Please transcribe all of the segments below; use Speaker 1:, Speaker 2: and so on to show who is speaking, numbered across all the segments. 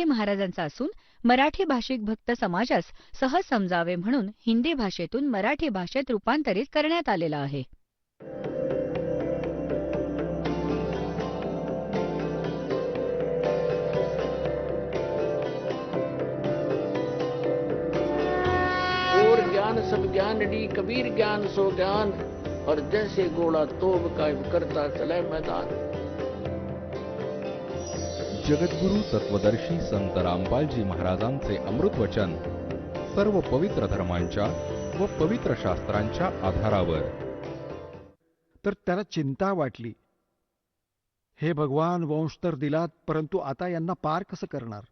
Speaker 1: महाराजांचा असून मराठी भाषिक भक्त समाजास सहज समजावे म्हणून हिंदी भाषेतून मराठी भाषेत रूपांतरित करण्यात आलेला आहे.
Speaker 2: और ज्ञान सब ज्ञानडी कबीर ज्ञान सो ज्ञान और जैसे घोड़ा तोब कायम करता चले मैदान.
Speaker 3: जगद्गुरु तत्वदर्शी संत रामपालजी महाराजांचे अमृत वचन सर्व पवित्र धर्मांच्या व पवित्र शास्त्रांच्या आधारावर.
Speaker 4: तर त्याला चिंता वाटली. हे भगवान, वंश तर दिलात, परंतु आता यांना पार कसं करणार?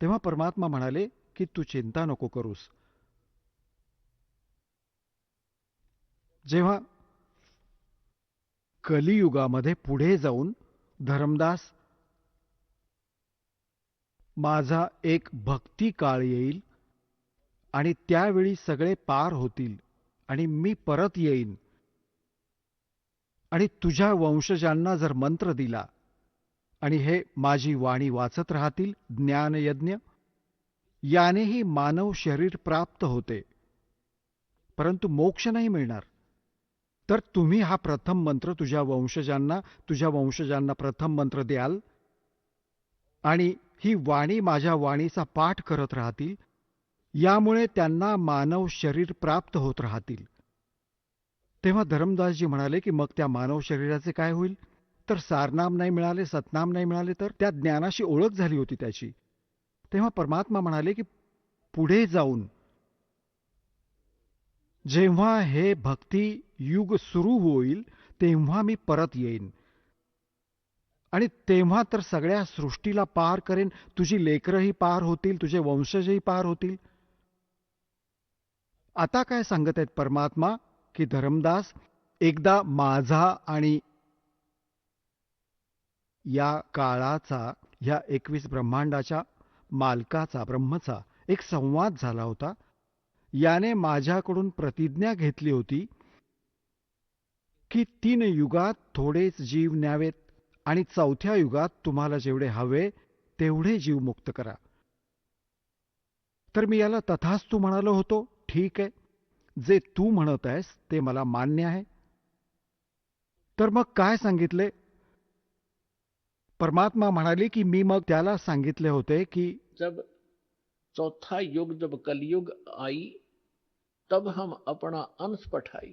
Speaker 4: तेव्हा परमात्मा म्हणाले की तू चिंता नको करूस. जेव्हा कलियुगामध्ये पुढे जाऊन धर्मदास माझा एक भक्ती काळ येईल आणि त्यावेळी सगळे पार होतील आणि मी परत येईन आणि तुझ्या वंशजांना जर मंत्र दिला आणि हे माझी वाणी वाचत राहतील, ज्ञानयज्ञ, यानेही मानव शरीर प्राप्त होते, परंतु मोक्ष नाही मिळणार. तर तुम्ही हा प्रथम मंत्र तुझ्या वंशजांना प्रथम मंत्र द्याल आणि ही वाणी माझ्या वाणीचा पाठ करत राहतील, यामुळे त्यांना मानव शरीर प्राप्त होत राहतील. तेव्हा धर्मदासजी म्हणाले की मग त्या मानव शरीराचे काय होईल? तर सारनाम नाही मिळाले, सतनाम नाही मिळाले, तर त्या ज्ञानाशी ओळख झाली होती त्याची. तेव्हा परमात्मा म्हणाले की पुढे जाऊन जेव्हा हे भक्ती युग सुरू होईल तेव्हा मी परत येईन आणि तेव्हा तर सगळ्या सृष्टीला पार करेन. तुझी लेकरंही पार होतील, तुझे वंशजही पार होतील. आता काय सांगत आहेत परमात्मा की धर्मदास, एकदा माझा आणि या काळाचा, या 21 ब्रह्मांडाच्या मालकाचा, ब्रह्मचा एक संवाद झाला होता. याने माझ्याकडून प्रतिज्ञा घेतली होती की 3 युगात थोडेच जीव न्यावेत आणि 4थ्या युगात तुम्हाला जेवढे हवे तेवढे जीव मुक्त करा. तर मी याला तथास्तु म्हणालो होतो. ठीक आहे, जे तू म्हणत आहेस ते मला मान्य आहे. तर मग काय सांगितले? परमात्मा म्हणाले की मी मग त्याला सांगितले होते की
Speaker 2: जब चौथा युग जब कलयुग आई तब हम अपना अंश पठाई.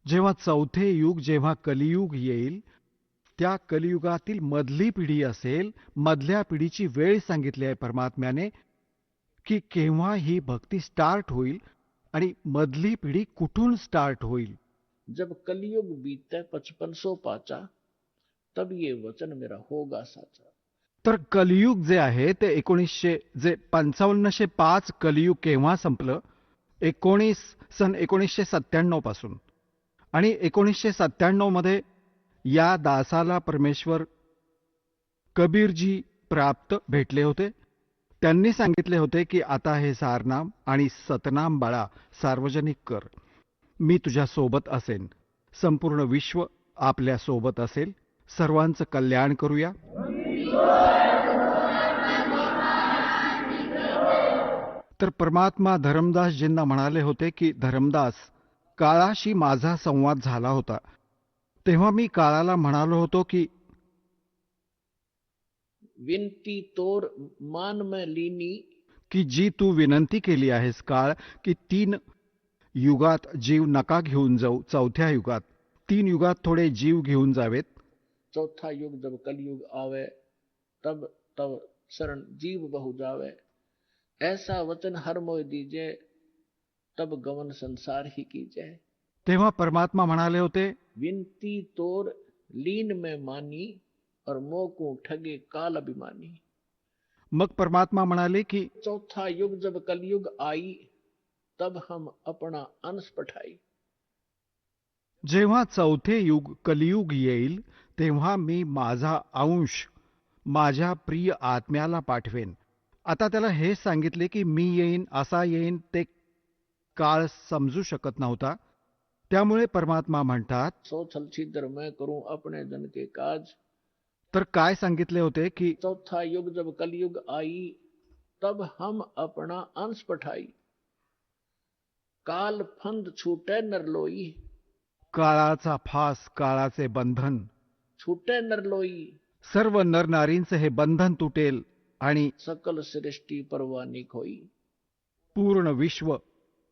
Speaker 4: जेव्हा 4थे युग, जेव्हा कलियुग येईल, त्या कलियुगातील मधली पिढी असेल, मधल्या पिढीची वेळ सांगितली आहे परमात्म्याने की केव्हा ही भक्ती स्टार्ट होईल आणि मधली पिढी कुठून स्टार्ट होईल.
Speaker 2: जब कलयुग बीते 5500 पाचा तब ये वचन मेरा होगा साचा.
Speaker 4: तर कलियुग जे आहे ते 5505 कलियुग केव्हा संपलं? सन 1997 पासून. आणि 1997 मध्ये या दासाला परमेश्वर कबीरजी प्राप्त भेटले होते. त्यांनी सांगितले होते की आता हे सारनाम आणि सतनाम बाळा सार्वजनिक कर. मी तुझ्या सोबत असेन, संपूर्ण विश्व आपल्या सोबत असेल, सर्वांचं कल्याण करूया. तर परमात्मा धर्मदासजींना म्हणाले होते की धर्मदास, काळाशी माझा संवाद झाला होता. तेव्हा मी काळाला म्हणालो होतो की
Speaker 2: विनती तोर मान में लीनी,
Speaker 4: की जी तू विनंती केली आहेस काळ, की 3 युगात जीव नका घेऊन जाऊ, 4थ्या युगात 3 युगात थोडे जीव घेऊन जावेत.
Speaker 2: चौथा युग जब कलयुग आवे तब तब शरण जीव बहु जावे. ऐसा वचन हर मोय दीजे तब गमन संसार ही कीजे.
Speaker 4: तेव्हा परमात्मा म्हणाले होते
Speaker 2: विनती तोर लीन में मानी और मोकू ठगे काल अभिमानी.
Speaker 4: मग परमात्मा म्हणाले की
Speaker 2: चौथा युग जब कलयुग आई तब हम अपना अंश पठाई.
Speaker 4: जेव्हा 4थे युग कलियुग येईल तेव्हा मी माझा अंश माझ्या प्रिय आत्म्याला पाठवेन. आता त्याला हे सांगितले की मी येईन, असा येईन, ते काळ समजू शकत नव्हता. त्यामुळे परमात्मा म्हणतात,
Speaker 2: सो छल छिद्र मैं करूं अपने जन के काज,
Speaker 4: तर काय सांगितले होते की
Speaker 2: चौथा युग जब कलयुग आई, तब हम अपना अंश पठाई। काल फंद छूटे नरलोई,
Speaker 4: काळाचा फास, काळाचे बंधन,
Speaker 2: छूटे नरलोई,
Speaker 4: सर्व नरनारींचे हे बंधन तुटेल आणि
Speaker 2: सकल सृष्टि परवानिक होई।
Speaker 4: पूर्ण विश्व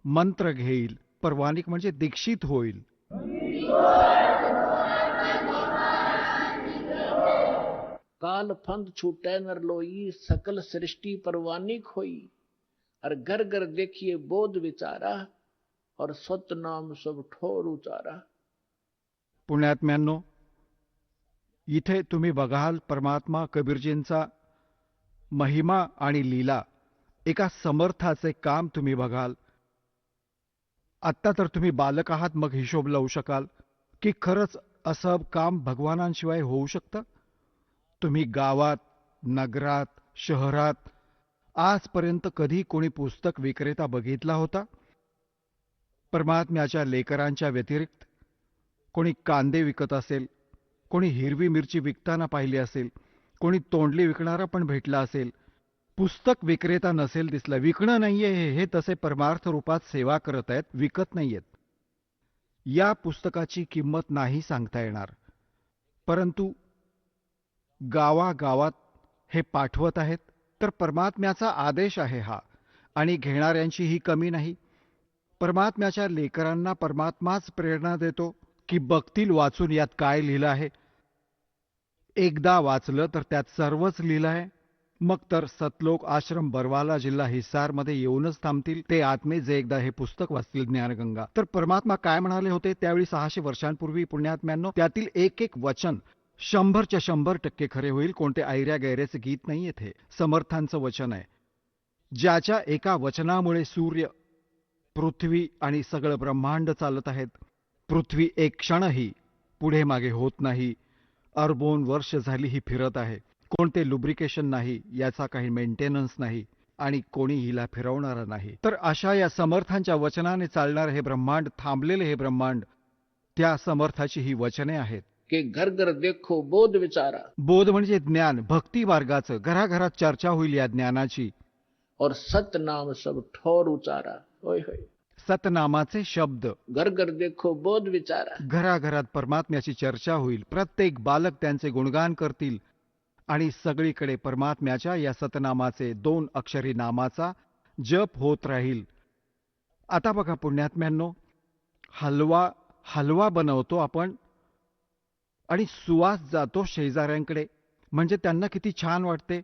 Speaker 4: मंत्र घेईल. परवानिक म्हणजे दीक्षित होईल.
Speaker 2: काल फंद छूटे नरलोई, सकल सृष्टि परवानिक होई। और घर घर देखिए बोध विचारा, और सत नाम सब ठोर उचारा।
Speaker 4: पुण्यात्म्यांनो, इथे तुम्ही बघाल परमात्मा कबीरजींचा महिमा आणि लीला. एका समर्थाचे काम तुम्ही बघाल. आत्ता तर तुम्ही बालक आहात, मग हिशोब लावू शकाल की खरंच असं काम भगवानांशिवाय होऊ शकतं. तुम्ही गावात, नगरात, शहरात आजपर्यंत कधी कोणी पुस्तक विक्रेता बघितला होता? परमात्म्याच्या लेकरांच्या व्यतिरिक्त कोणी कांदे विकत असेल, कोणी हिरवी मिरची विकताना पाहिली असेल, कोणी तोंडली विकणारा पण भेटला असेल. पुस्तक विक्रेता नसेल दिसला. विकणं नाहीये हे तसे परमार्थ रूपात सेवा करत आहेत, विकत नाहीयेत. या पुस्तकाची किंमत नाही सांगता येणार, परंतु गावागावात हे पाठवत आहेत. तर परमात्म्याचा आदेश आहे हा, आणि घेणाऱ्यांची ही कमी नाही. परमात्म्याच्या लेकरांना परमात्माच प्रेरणा देतो की बघतील वाचून यात काय लिहिलं आहे. एकदा वाचलं तर त्यात सर्वच लिहिलं आहे. मग तर सतलोक आश्रम बरवाला जिल्हा हिसारमध्ये येऊनच थांबतील ते आत्मे जे एकदा हे पुस्तक वाचतील ज्ञानगंगा. तर परमात्मा काय म्हणाले होते त्यावेळी 600 वर्षांपूर्वी पुण्यात्म्यांनो, त्यातील एक एक वचन 100च्या 100% खरे होईल. कोणते ऐऱ्या गैऱ्याचे गीत नाही येथे. समर्थांचं वचन आहे, ज्याच्या एका वचनामुळे सूर्य, पृथ्वी आणि सगळं ब्रह्मांड चालत आहेत. पृथ्वी एक क्षणही पुढे मागे होत नाही. अरबोन वर्ष झाली ही फिरत आहे. कोणते लुब्रिकेशन नाही, याचा काही मेंटेनन्स नाही, आणि कोणी हिला फिरवणारा नाही. तर अशा या समर्थांच्या वचनाने चालणारे हे ब्रह्मांड, थांबलेले हे ब्रह्मांड, त्या समर्थाची ही वचने आहेत.
Speaker 2: कि घर घर देखो बोध विचारा,
Speaker 4: बोध म्हणजे ज्ञान, भक्ती मार्गाचं. घराघरात चर्चा होईल या ज्ञानाची.
Speaker 2: और सत नाम सब ठोर उचारा। होय होय।
Speaker 4: सतनामाचे शब्द.
Speaker 2: घर घर देखो बोध विचारा,
Speaker 4: घराघरात परमात्म्याची चर्चा होईल. प्रत्येक बालक त्यांचे गुणगान करतील, आणि सगळीकडे परमात्म्याच्या या सतनामाचे, 2 अक्षरी नामाचा जप होत राहील. आता बघा पुण्यात्म्यांनो, हलवा बनवतो आपण आणि सुवास जातो शेजाऱ्यांकडे. म्हणजे त्यांना किती छान वाटते,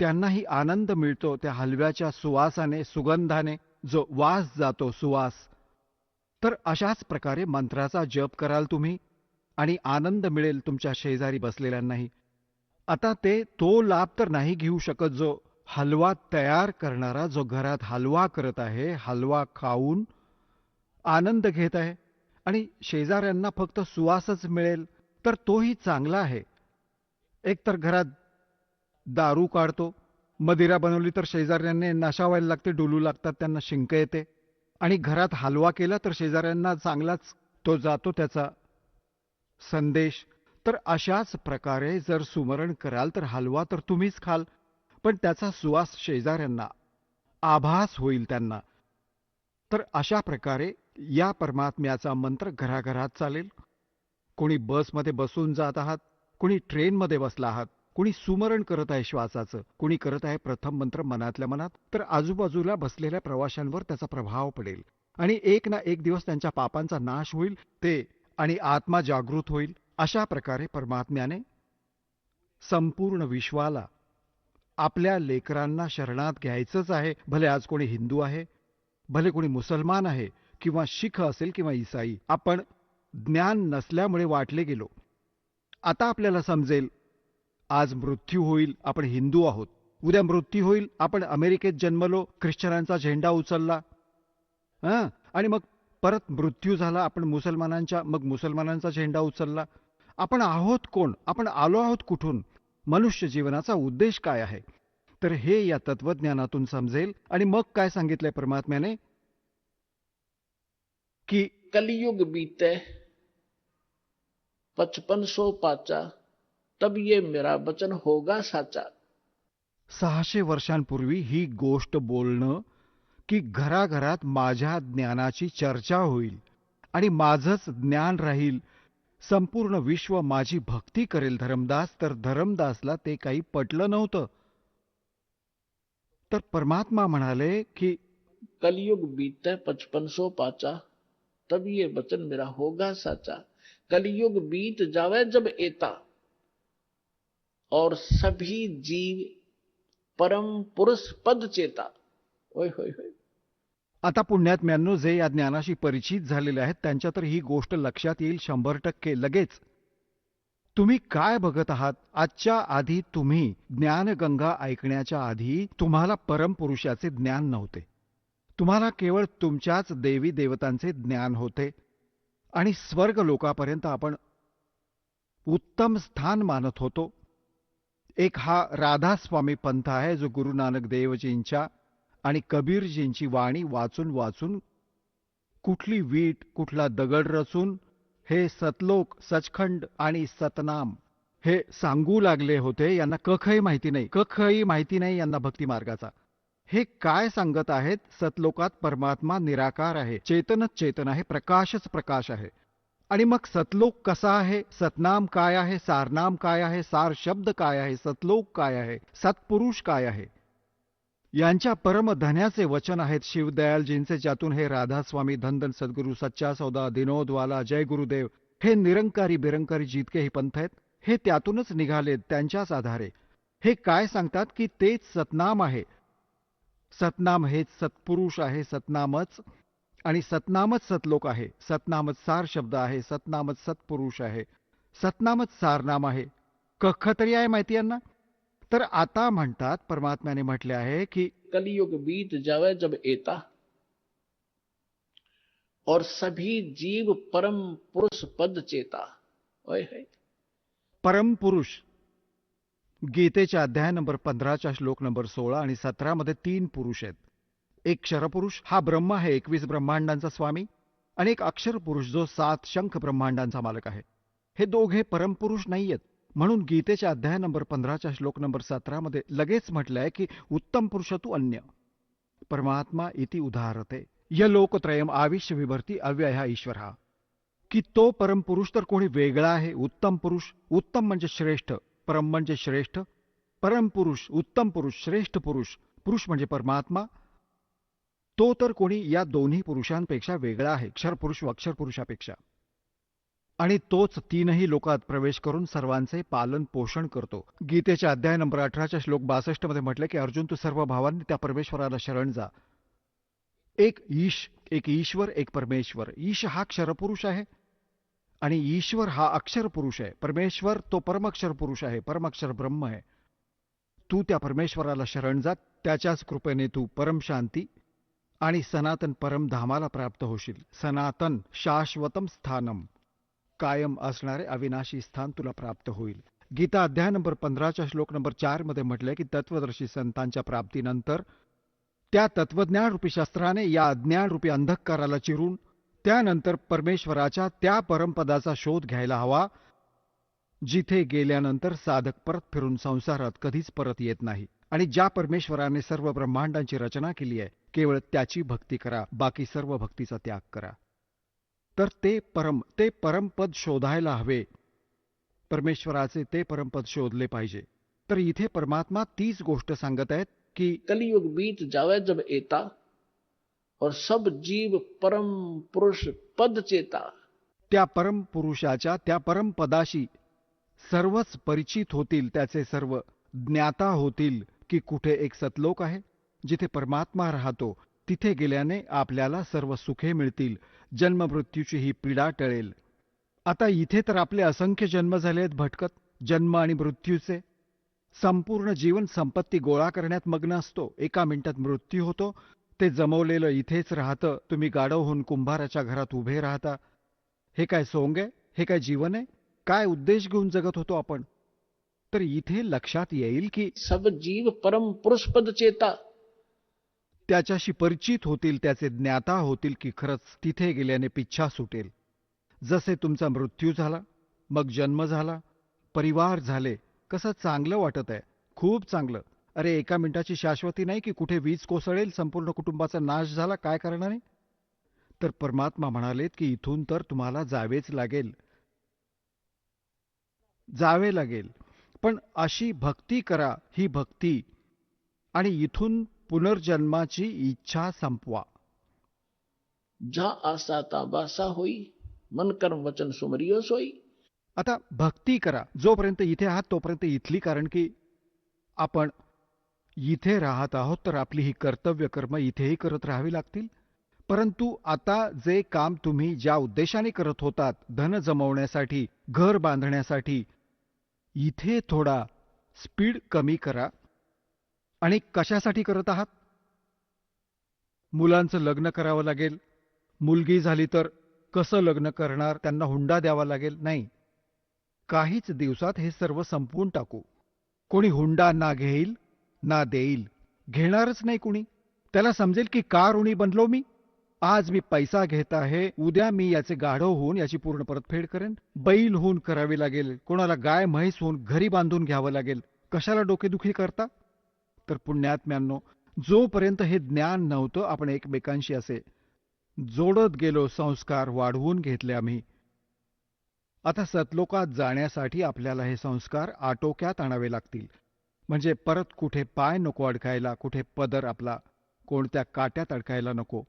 Speaker 4: त्यांनाही आनंद मिळतो त्या हलव्याच्या सुवासाने, सुगंधाने जो वास जातो, सुवास. तर अशाच प्रकारे मंत्राचा जप कराल तुम्ही आणि आनंद मिळेल तुमच्या शेजारी बसलेल्यांनाही. आता तो लाभ तर नाही घेऊ शकत जो हलवा तयार करणारा, जो घरात हलवा करत आहे, हलवा खाऊन आनंद घेत आहे, आणि शेजाऱ्यांना फक्त सुवासच मिळेल तर तोही चांगला आहे. एकतर घरात दारू काढतो, मदिरा बनवली तर शेजाऱ्यांना नशावायला लागते, डुलू लागतात, त्यांना शिंक येते. आणि घरात हलवा केला तर शेजाऱ्यांना चांगलाच तो जातो त्याचा संदेश. तर अशाच प्रकारे जर सुमरण कराल तर हलवा तर तुम्हीच खाल, पण त्याचा सुवास शेजाऱ्यांना, आभास होईल त्यांना. तर अशा प्रकारे या परमात्म्याचा मंत्र घराघरात चालेल. कोणी बसमध्ये बसून जात आहात, कोणी ट्रेनमध्ये बसला आहात, कोणी सुमरण करत आहे श्वासाचं, कोणी करत आहे प्रथम मंत्र मनातल्या मनात, तर आजूबाजूला बसलेल्या प्रवाशांवर त्याचा प्रभाव पडेल आणि एक ना एक दिवस त्यांच्या पापांचा नाश होईल ते, आणि आत्मा जागृत होईल. अशा प्रकारे परमात्म्याने संपूर्ण विश्वाला, आपल्या लेकरांना शरणात घ्यायचंच आहे. भले आज कोणी हिंदू आहे, भले कोणी मुसलमान आहे, किंवा शीख असेल किंवा ईसाई. आपण ज्ञान नसल्यामुळे वाटले गेलो. आता आपल्याला समजेल, आज मृत्यू होईल, आपण हिंदू आहोत. उद्या मृत्यू होईल, आपण अमेरिकेत जन्मलो, ख्रिश्चनांचा झेंडा उचलला, आणि मग परत मृत्यू झाला, आपण मुसलमानांचा झेंडा उचलला. आपण आहोत कोण? आपण आलो आहोत कुठून? मनुष्य जीवनाचा उद्देश काय आहे? तर हे या तत्वज्ञानातून समजेल. आणि मग काय सांगितलंय परमात्म्याने की
Speaker 2: कलयुग बीते 5500 पाचा, तब ये मेरा वचन होगा साचा.
Speaker 4: 600 वर्षांपूर्वी ही गोष्ट बोलणं की घराघरात माझ्या ज्ञानाची चर्चा होईल आणि माझंच ज्ञान राहील, संपूर्ण विश्व माझी भक्ती करेल धरमदास, तर धरमदासला ते काही पटलं नव्हतं. तर परमात्मा म्हणाले की
Speaker 2: कलयुग बीते 5500 पाचा, तब ये वचन मेरा होगा साचा. कलयुग बीत जावे जब एता, और सभी जीव परम पुरुष पद चेता. ओय होय होय.
Speaker 4: आता पुण्यात्म्यांनो, जे या ज्ञानाशी परिचित झालेले आहेत त्यांच्या तर ही गोष्ट लक्षात येईल 100% लगेच. तुम्ही काय बघत आहात? आजच्या आधी तुम्ही ज्ञानगंगा ऐकण्याच्या आधी तुम्हाला परमपुरुषाचे ज्ञान नव्हते. तुम्हाला केवळ तुमच्याच देवी देवतांचे ज्ञान होते आणि स्वर्ग लोकापर्यंत आपण उत्तम स्थान मानत होतो. एक हा राधास्वामी पंथ आहे जो गुरु नानक देवजींच्या आणि कबीरजींची वाणी वाचून वाचून कुठली वीट कुठला दगड रचून हे सतलोक, सचखंड आणि सतनाम हे सांगू लागले होते. यांना कखही माहिती नाही, कखही माहिती नाही यांना भक्ती मार्गाचा. हे काय सांगत आहेत? सतलोकात परमात्मा निराकार आहे, चेतनच चेतन आहे, प्रकाशच प्रकाश आहे. आणि मग सतलोक कसा आहे? सतनाम काय आहे? सारनाम काय आहे? सार शब्द काय आहे? सतलोक काय आहे? सत्पुरुष काय आहे? यांच्या परमधन्याचे वचन आहेत शिवदयालजींचे, ज्यातून हे राधास्वामी, धनधन सद्गुरू, सच्चा सौदा, दिनोदवाला, जय गुरुदेव हे निरंकारी बिरंकारी जितकेही पंथ आहेत हे त्यातूनच निघालेत, त्यांच्याच आधारे. हे काय सांगतात की तेच सतनाम आहे. सतनाम हेच सत्पुरुष आहे, सतनामच, आणि सतनामच सतलोक आहे, सतनामच सार शब्द आहे, सतनामच सत्पुरुष आहे, सतनामच सारनाम आहे. कख तरी आहे माहिती यांना? तर आता म्हणतात, परमात्म्याने म्हटले आहे की
Speaker 2: कलयुग बीत जावे जब एता, और सभी जीव परम पुरुष पद चेता. ओय है.
Speaker 4: परमपुरुष गीतेच्या अध्याय नंबर 15च्या श्लोक नंबर 16 आणि 17 मध्ये 3 पुरुष आहेत. एक क्षरपुरुष, हा ब्रह्म आहे, 21 ब्रह्मांडांचा स्वामी, आणि एक अक्षर पुरुष जो 7 शंख ब्रह्मांडांचा मालक आहे. हे दोघे परमपुरुष नाहीयेत. म्हणून गीतेच्या अध्याय नंबर 15च्या श्लोक नंबर 17 मध्ये लगेच म्हटलंय की उत्तम पुरुष तू अन्य परमात्मा इति उदाहरते य लोकत्रयम आविश्य विभर्ती अव्यय ईश्वर. की तो परमपुरुष तर कोणी वेगळा आहे. उत्तम पुरुष, उत्तम म्हणजे श्रेष्ठ, परम म्हणजे श्रेष्ठ, परमपुरुष, उत्तम पुरुष, श्रेष्ठ पुरुष, पुरुष म्हणजे परमात्मा, तो तर कोणी या दोन्ही पुरुषांपेक्षा वेगळा आहे, क्षरपुरुष व अक्षरपुरुषापेक्षा. आणि तोच तीनही लोकात प्रवेश करून सर्वांचे पालन पोषण करतो. गीतेच्या अध्याय नंबर 18च्या श्लोक 62 मध्ये म्हटले की अर्जुन, तू सर्व भावांनी त्या परमेश्वराला शरण जा. एक ईश, एक ईश्वर, एक परमेश्वर. ईश हा क्षरपुरुष आहे आणि ईश्वर हा अक्षर पुरुष आहे. परमेश्वर तो परमक्षर पुरुष आहे, परमक्षर ब्रह्म आहे. तू त्या परमेश्वराला शरण जा, त्याच्याच कृपेने तू परमशांती आणि सनातन परमधामाला प्राप्त होशील. सनातन शाश्वतम स्थानम, कायम असणारे अविनाशी स्थान तुला प्राप्त होईल. गीता अध्याय नंबर 15च्या श्लोक नंबर 4 मध्ये म्हटलंय की तत्वदर्शी संतांच्या प्राप्तीनंतर त्या तत्वज्ञान रूपी शस्त्राने या अज्ञान रूपी अंधकाराला चिरून त्यानंतर परमेश्वराच्या त्या परमपदाचा शोध घ्यायला हवा, जिथे गेल्यानंतर साधक परत फिरून संसारात कधीच परत येत नाही. आणि ज्या परमेश्वराने सर्व ब्रह्मांडांची रचना केली आहे, केवळ त्याची भक्ती करा, बाकी सर्व भक्तीचा त्याग करा. तर ते परमपद शोधायला हवे. परमेश्वराचे ते परमपद शोधले पाहिजे. तर इथे परमात्मा तीच गोष्ट सांगत आहेत की
Speaker 2: कलयुग बीत जावे जब एता, और सब जीव परम पुरुष पद चेता.
Speaker 4: त्या परमपुरुषाच्या त्या परमपदाशी सर्वच परिचित होतील, त्याचे सर्व ज्ञाता होतील की कुठे एक सतलोक आहे जिथे परमात्मा राहतो. तिथे गेल्याने आपल्याला सर्व सुखे मिळतील, जन्ममृत्यूची ही पीडा टळेल. आता इथे तर आपले असंख्य जन्म झाले आहेत भटकत, जन्म आणि मृत्यूचे. संपूर्ण जीवन संपत्ती गोळा करण्यात मग्न असतो. एका मिनिटात मृत्यू होतो, ते जमवलेलं इथेच राहतं. तुम्ही गाढव होऊन कुंभाराच्या घरात उभे राहता. हे काय सोंग आहे? हे काय जीवन आहे? काय उद्देश घेऊन जगत होतो आपण? तर इथे लक्षात येईल की
Speaker 2: सब जीव परम पुरुष पद चेता.
Speaker 4: त्याच्याशी परिचित होतील, त्याचे ज्ञाता होतील की खरंच तिथे गेल्याने पिच्छा सुटेल. जसे तुमचा मृत्यू झाला, मग जन्म झाला, परिवार झाले, कसं चांगलं वाटत आहे, खूप चांगलं. अरे एका मिनिटाची शाश्वती नाही की कुठे वीज कोसळेल, संपूर्ण कुटुंबाचा नाश झाला, काय करणार आहे? तर परमात्मा म्हणालेत की इथून तर तुम्हाला जावेच लागेल, जावे लागेल. पण अशी भक्ती करा, ही भक्ती, आणि इथून पुनर्जन्माची इच्छा संपवा.
Speaker 2: जहाँ आशा ता बासा होई, मन कर्म वचन सुमरियो सोई.
Speaker 4: आता भक्ती करा जोपर्यंत इथे आहात तोपर्यंत इथली, कारण की आपण इथे राहत आहोत तर आपली ही कर्तव्य कर्म इथेही करत राहावी लागतील. परंतु आता जे काम तुम्ही ज्या उद्देशाने करत होतात, धन जमवण्यासाठी, घर बांधण्यासाठी, इथे थोडा स्पीड कमी करा. आणि कशासाठी करत आहात? मुलांचं लग्न करावं लागेल, मुलगी झाली तर कसं लग्न करणार, त्यांना हुंडा द्यावा लागेल, नाही. काहीच दिवसात हे सर्व संपवून टाकू. कोणी हुंडा ना घेईल ना देईल, घेणारच नाही कुणी. त्याला समजेल की का ऋणी बनलो मी. आज मी पैसा घेत आहे, उद्या मी याचे गाढव होऊन याची पूर्ण परतफेड करेन. बैल होऊन करावी लागेल, कोणाला गाय म्हैस होऊन घरी बांधून घ्यावं लागेल. कशाला डोकेदुखी करता? तर पुण्यात्म्यांनो, जोपर्यंत हे ज्ञान नव्हतं आपण एकमेकांशी असे जोडत गेलो, संस्कार वाढवून घेतले आम्ही. आता सतलोकात जाण्यासाठी आपल्याला हे संस्कार आटोक्यात आणावे लागतील. म्हणजे परत कुठे पाय नको अडकायला, कुठे पदर आपला कोणत्या काट्यात अडकायला नको,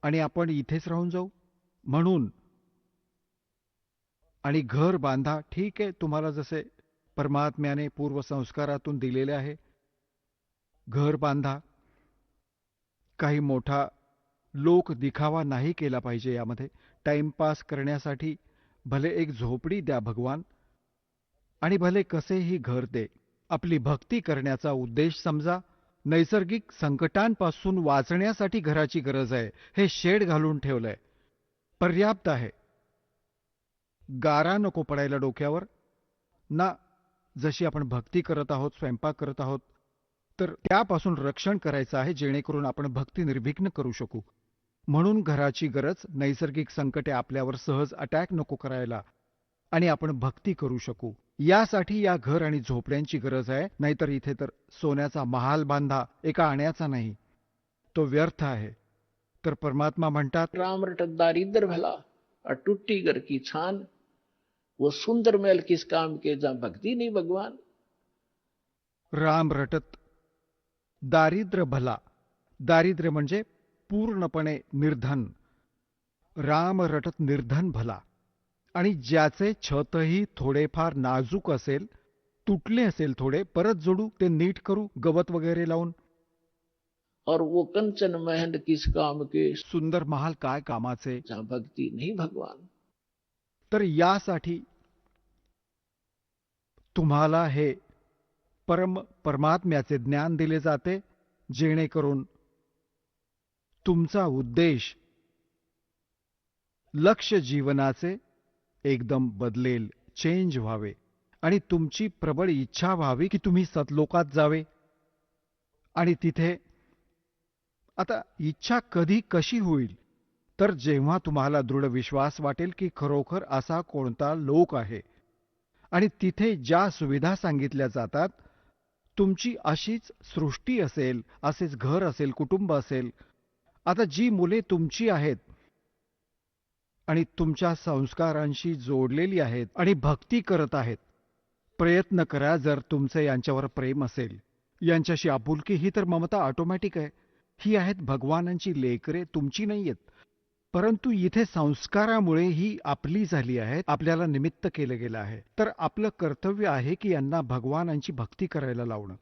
Speaker 4: आणि आपण इथेच राहून जाऊ. म्हणून आणि घर बांधा, ठीक आहे, तुम्हाला जसे परमात्म्याने पूर्वसंस्कारातून दिलेले आहे, घर बांधा. काही मोठा लोक दिखावा नाही केला पाहिजे यामध्ये. टाइमपास करण्यासाठी भले एक झोपडी द्या भगवान, आणि भले कसेही घर दे. आपली भक्ती करण्याचा उद्देश समजा. नैसर्गिक संकटांपासून वाचण्यासाठी घराची गरज आहे, हे शेड घालून ठेवलंय, पर्याप्त आहे. गारा नको पडायला डोक्यावर ना. जशी आपण भक्ती करत आहोत, स्वयंपाक करत आहोत, तर त्यापासून रक्षण करायचं आहे, जेणेकरून आपण भक्ती निर्विघ्न करू शकू. म्हणून घराची गरज, नैसर्गिक संकटे आपल्यावर सहज अटॅक नको करायला, आणि आपण भक्ती करू शकू, यासाठी या घर आणि झोपड्यांची गरज आहे. नाहीतर इथे तर सोन्याचा महाल बांधा, एका आण्याचा नाही, तो व्यर्थ आहे. तर परमात्मा म्हणतात,
Speaker 2: राम रटत दारिद्र भला, और टूटी घर की छान. वो सुंदर महल किस काम के, जहाँ भक्ति नहीं भगवान.
Speaker 4: राम रटत दारिद्र्य भला. दारिद्र्य म्हणजे पूर्णपणे निर्धन. राम रटत निर्धन भला. आणि ज्याचे छतही थोडेफार नाजूक असेल, तुटले असेल थोडे, परत जोडू, ते नीट करू गवत वगैरे लावून.
Speaker 2: और वो कंचन महल किस काम के,
Speaker 4: सुंदर महाल काय कामाचे.
Speaker 2: जहाँ भक्ति नहीं भगवान.
Speaker 4: तर यासाठी तुम्हाला हे परमात्म्याचे ज्ञान दिले जाते, जेणेकरून तुमचा उद्देश, लक्ष जीवनाचे एकदम बदलेल, चेंज व्हावे, आणि तुमची प्रबळ इच्छा व्हावी की तुम्ही सतलोकात जावे. आणि तिथे आता इच्छा कधी कशी होईल, तर जेव्हा तुम्हाला दृढ विश्वास वाटेल की खरोखर असा कोणता लोक आहे, आणि तिथे ज्या सुविधा सांगितल्या जातात, तुमची अशीच सृष्टी असेल, असेच घर असेल, कुटुंब असेल. आता जी मुले तुमची आहेत आणि तुमच्या संस्कारांशी जोडलेली आहेत आणि भक्ती करत आहेत, प्रयत्न करा. जर तुमचे यांच्यावर प्रेम असेल, यांच्याशी आपुलकी, ही तर ममता ऑटोमॅटिक आहे. ही आहेत भगवानांची लेकरे, तुमची नाही आहेत. परंतु इथे संस्कारामुळे ही आपली झाली आहेत, आपल्याला निमित्त केलं गेलं आहे. तर आपलं कर्तव्य आहे की यांना भगवानांची भक्ती करायला लावणं.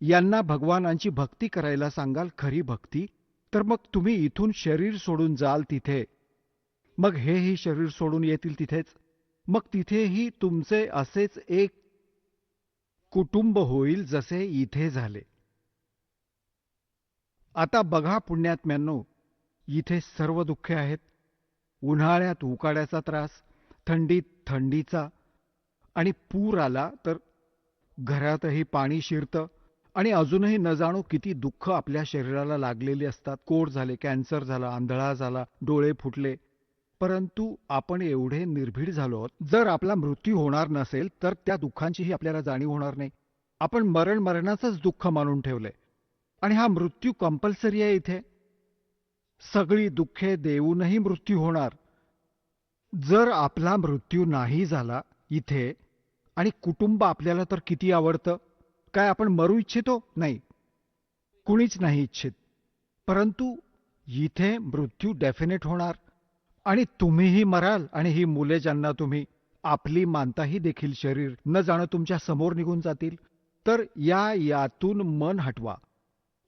Speaker 4: यांना भगवानांची भक्ती करायला सांगाल, खरी भक्ती. तर मग तुम्ही इथून शरीर सोडून जाल तिथे, मग हेही शरीर सोडून येतील तिथेच. मग तिथेही तुमचे असेच एक कुटुंब होईल जसे इथे झाले. आता बघा पुण्यात्म्यांनो, इथे सर्व दुःखे आहेत. उन्हाळ्यात उकाड्याचा त्रास, थंडीत थंडीचा, आणि पूर आला तर घरातही पाणी शिरतं, आणि अजूनही न जाणो किती दुःख आपल्या शरीराला लागलेली असतात. कोड झाले, कॅन्सर झाला, आंधळा झाला, डोळे फुटले, परंतु आपण एवढे निर्भीड झालो आहोत, जर आपला मृत्यू होणार नसेल तर त्या दुःखांचीही आपल्याला जाणीव होणार नाही. आपण मरणाचंच दुःख मानून ठेवलंय. आणि हा मृत्यू कंपल्सरी आहे इथे. सगळी दुःखे देऊनही मृत्यू होणार. जर आपला मृत्यू नाही झाला इथे, आणि कुटुंब आपल्याला तर किती आवडतं, काय आपण मरू इच्छितो? नाही, कुणीच नाही इच्छित. परंतु इथे मृत्यू डेफिनेट होणार, आणि तुम्हीही मराल, आणि ही मुले ज्यांना तुम्ही आपली मानताही देखील शरीर न जाणं तुमच्या समोर निघून जातील. तर यातून मन हटवा.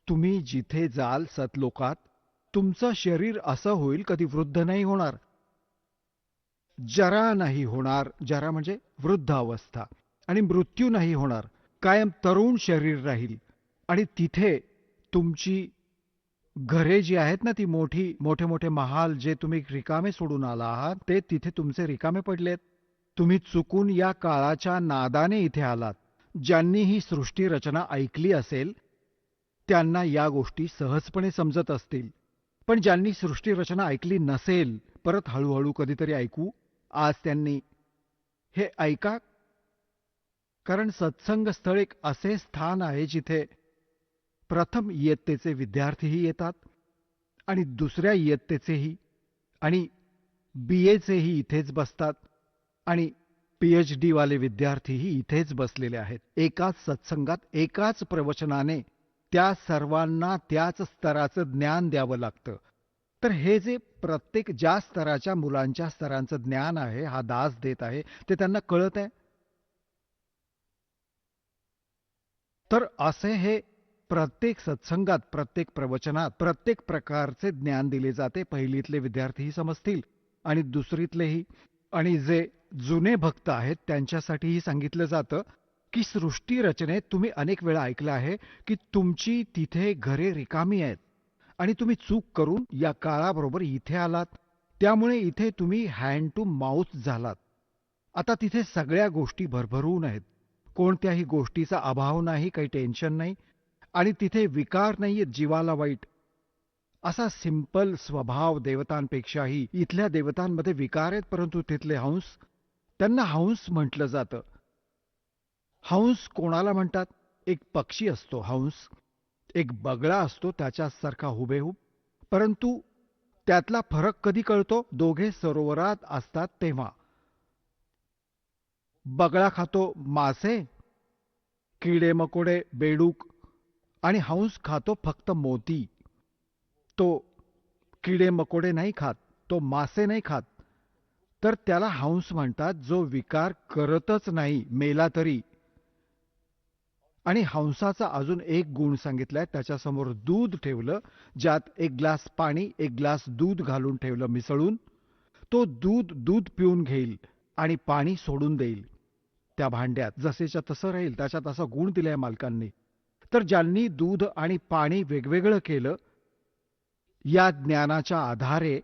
Speaker 4: तुम्ही जिथे जाल सतलोकात, तुमचं शरीर असं होईल, कधी वृद्ध नाही होणार, जरा नाही होणार. जरा म्हणजे वृद्ध अवस्था. आणि मृत्यू नाही होणार, कायम तरुण शरीर राहील. आणि तिथे तुमची घरे जी आहेत ना, ती मोठे मोठे महाल जे तुम्ही रिकामे सोडून आला आहात, ते तिथे तुमचे रिकामे पडलेत. तुम्ही चुकून या काळाच्या नादाने इथे आलात. ज्यांनी ही सृष्टी रचना ऐकली असेल त्यांना या गोष्टी सहजपणे समजत असतील. पण ज्यांनी सृष्टी रचना ऐकली नसेल, परत हळूहळू कधीतरी ऐकू, आज त्यांनी हे ऐका. कारण सत्संग स्थळ एक असे स्थान आहे जिथे प्रथम इयत्तेचे विद्यार्थीही येतात, आणि दुसऱ्या इयत्तेचेही, आणि BAचेही इथेच बसतात, आणि PhD वाले विद्यार्थीही इथेच बसलेले आहेत. एकाच सत्संगात, एकाच प्रवचनाने त्या सर्वांना त्याच स्तराचं ज्ञान द्यावं लागतं. तर हे जे प्रत्येक ज्या स्तराच्या मुलांच्या स्तरांचं ज्ञान आहे, हा दास देत आहे, ते त्यांना कळत आहे. तर असे हे प्रत्येक सत्संगात, प्रत्येक प्रवचनात, प्रत्येक प्रकारचे ज्ञान दिले जाते. पहिलीतले विद्यार्थीही समजतील, आणि दुसरीतलेही. आणि जे जुने भक्त आहेत त्यांच्यासाठीही सांगितलं जातं की सृष्टी रचनेत तुम्ही अनेक वेळा ऐकलं आहे की तुमची तिथे घरे रिकामी आहेत, आणि तुम्ही चूक करून या काळाबरोबर इथे आलात. त्यामुळे इथे तुम्ही हँड टू माउथ झालात. आता तिथे सगळ्या गोष्टी भरभरून आहेत. कोणत्याही गोष्टीचा अभाव नाही, काही टेन्शन नाही, आणि तिथे विकार नाहीयेत जीवाला वाईट. असा सिंपल स्वभाव देवतांपेक्षाही इथल्या देवतांमध्ये विकार आहेत. परंतु तिथले हंस, त्यांना हंस म्हटलं जातं. हंस कोणाला म्हणतात? एक पक्षी असतो हंस, एक बगळा असतो त्याच्यासारखा हुबेहूब. परंतु त्यातला फरक कधी कळतो? दोघे सरोवरात असतात तेव्हा. बगळा खातो मासे, किडे मकोडे, बेडूक, आणि हंस खातो फक्त मोती. तो किडे मकोडे नाही खात, तो मासे नाही खात. तर त्याला हंस म्हणतात, जो विकार करतच नाही मेला तरी. आणि हंसाचा अजून एक गुण सांगितलाय. त्याच्यासमोर दूध ठेवलं, ज्यात एक ग्लास पाणी, एक ग्लास दूध घालून ठेवलं मिसळून. तो दूध पिऊन घेईल आणि पाणी सोडून देईल त्या भांड्यात. जसेच्या तसं राहील. त्याच्यात असा गुण दिलाय मालकांनी. तर ज्यांनी दूध आणि पाणी वेगवेगळं केलं या ज्ञानाच्या आधारे,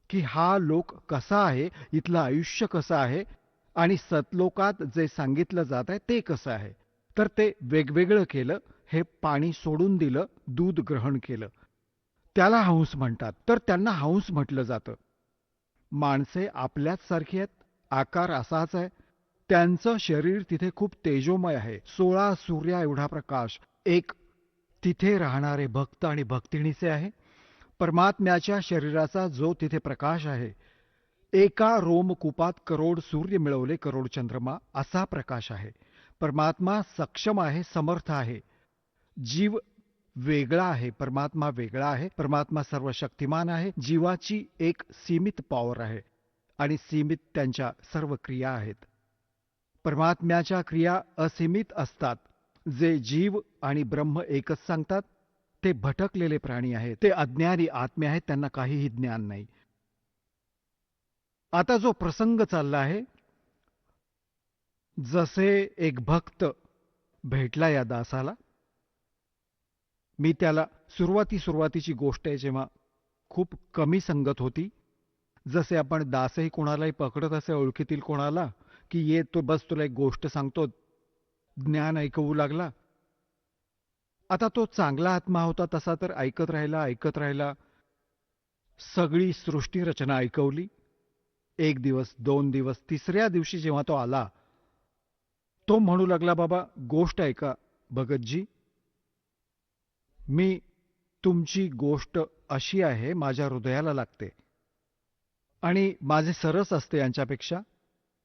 Speaker 4: की हा लोक कसा आहे, इथलं आयुष्य कसं आहे, आणि सतलोकात जे सांगितलं जात आहे ते कसं आहे, तर ते वेगवेगळं केलं. हे पाणी सोडून दिलं, दूध ग्रहण केलं, त्याला हंस म्हणतात. तर त्यांना हंस म्हटलं जातं. माणसे आपल्याच सारखी आहेत, आकार असाच आहे. त्यांचं शरीर तिथे खूप तेजोमय आहे. 16 सूर्या एवढा प्रकाश. एक तिथे राहणारे भक्त आणि भक्तिणीचे आहे. परमात्म्याच्या शरीराचा जो तिथे प्रकाश आहे, एका रोमकूपात करोड सूर्य मिळवले, करोड चंद्रमा, असा प्रकाश आहे. परमात्मा सक्षम आहे, समर्थ आहे. जीव वेगळा आहे, परमात्मा वेगळा आहे. परमात्मा सर्व शक्तिमान आहे. जीवाची एक सीमित पॉवर आहे, आणि सीमित त्यांच्या सर्व क्रिया आहेत. परमात्म्याच्या क्रिया असीमित असतात. जे जीव आणि ब्रह्म एकच सांगतात ते भटकलेले प्राणी आहेत, ते अज्ञानी आत्मे आहेत, त्यांना काहीही ज्ञान नाही. आता जो प्रसंग चालला आहे, जसे एक भक्त भेटला या दासाला. मी त्याला सुरुवातीची गोष्ट आहे, जेव्हा खूप कमी संगत होती. जसे आपण दासही कोणालाही पकडत असे ओळखीतील कोणाला, की ये तो बस तुला एक गोष्ट सांगतो, ज्ञान ऐकवू लागला. आता तो चांगला आत्मा होता, तसा तर ऐकत राहिला. सगळी सृष्टी रचना ऐकवली. 1 दिवस, 2 दिवस, तिसऱ्या दिवशी जेव्हा तो आला, तो म्हणू लागला, बाबा गोष्ट ऐका भगतजी, मी तुमची गोष्ट अशी आहे, माझ्या हृदयाला लागते आणि माझे सरस असते यांच्यापेक्षा,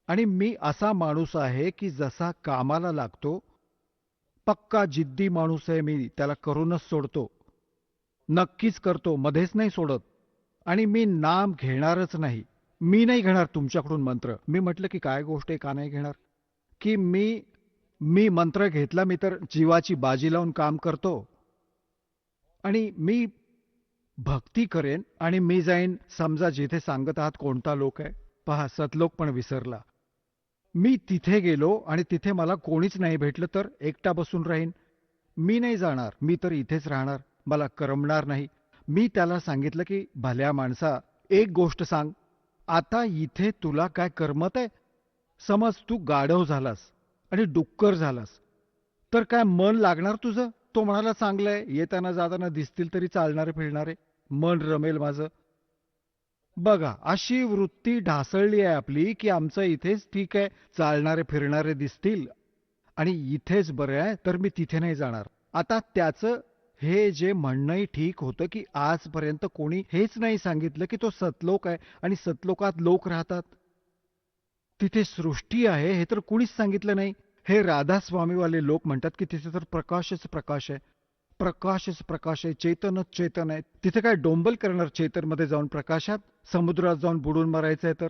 Speaker 4: आणि मी असा माणूस आहे की जसा कामाला लागतो, पक्का जिद्दी माणूस आहे मी, त्याला करूनच सोडतो, नक्कीच करतो, मध्येच नाही सोडत, आणि मी नाम घेणारच नाही. मी नाही घेणार तुमच्याकडून मंत्र. मी म्हटलं की काय गोष्ट आहे, का नाही घेणार, की मी मी मंत्र घेतला, मी तर जीवाची बाजी लावून काम करतो आणि मी भक्ती करेन आणि मी जाईन, समजा जिथे सांगत आहात कोणता लोक आहे, पहा सतलोक पण विसरला. मी तिथे गेलो आणि तिथे मला कोणीच नाही भेटलं तर एकटा बसून राहीन. मी नाही जाणार, मी तर इथेच राहणार, मला करमणार नाही. मी त्याला सांगितलं की भल्या माणसा, एक गोष्ट सांग, आता इथे तुला काय करमत आहे? समज तू गाढव झालास आणि डुक्कर झालास, तर काय मन लागणार तुझं? तो म्हणाला, चांगलंय, येताना जाताना दिसतील तरी चालणारे फिरणारे, मन रमेल माझं. बघा, अशी वृत्ती ढासळली आहे आपली की आमचं इथेच ठीक आहे, चालणारे फिरणारे दिसतील आणि इथेच बरं आहे, तर मी तिथे नाही जाणार. आता त्याचं हे जे म्हणणंही ठीक होतं की आजपर्यंत कोणी हेच नाही सांगितलं की तो सतलोक आहे आणि सतलोकात लोक राहतात, तिथे सृष्टी आहे, हे तर कुणीच सांगितलं नाही. हे राधास्वामीवाले लोक म्हणतात की तिथे तर प्रकाशच प्रकाश आहे, प्रकाशच प्रकाश आहे, चेतनच चेतन आहे. तिथे काय डोंबल करणार चेतनमध्ये जाऊन, प्रकाशात समुद्रात जाऊन बुडून मरायचंय? तर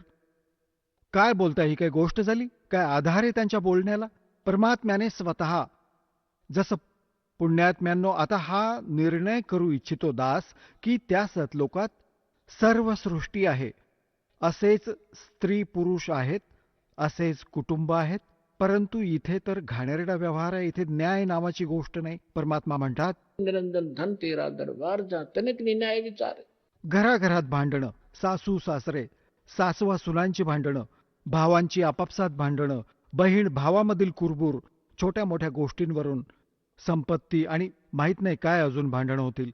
Speaker 4: काय बोलताय, ही काय गोष्ट झाली? काय आधार आहे त्यांच्या बोलण्याला? परमात्म्याने स्वतः, जसं पुण्यात्म्यांनो, आता हा निर्णय करू इच्छितो दास की त्या सतलोकात सर्व सृष्टी आहे, असेच स्त्री पुरुष आहेत, असेच कुटुंब आहेत, परंतु इथे तर घाणेरडा व्यवहार आहे, इथे न्याय नावाची गोष्ट नाही. परमात्मा म्हणतात,
Speaker 2: निरंजन धन तेरा दरबार जा, तनिक न्याय विचार.
Speaker 4: घराघरात भांडणं, सासू सासरे, सासवा सुनांची भांडणं, भावांची आपापसात भांडणं, बहीण भावामधील कुरबूर, छोट्या मोठ्या गोष्टींवरून, संपत्ती आणि माहित नाही काय अजून भांडणं होतील.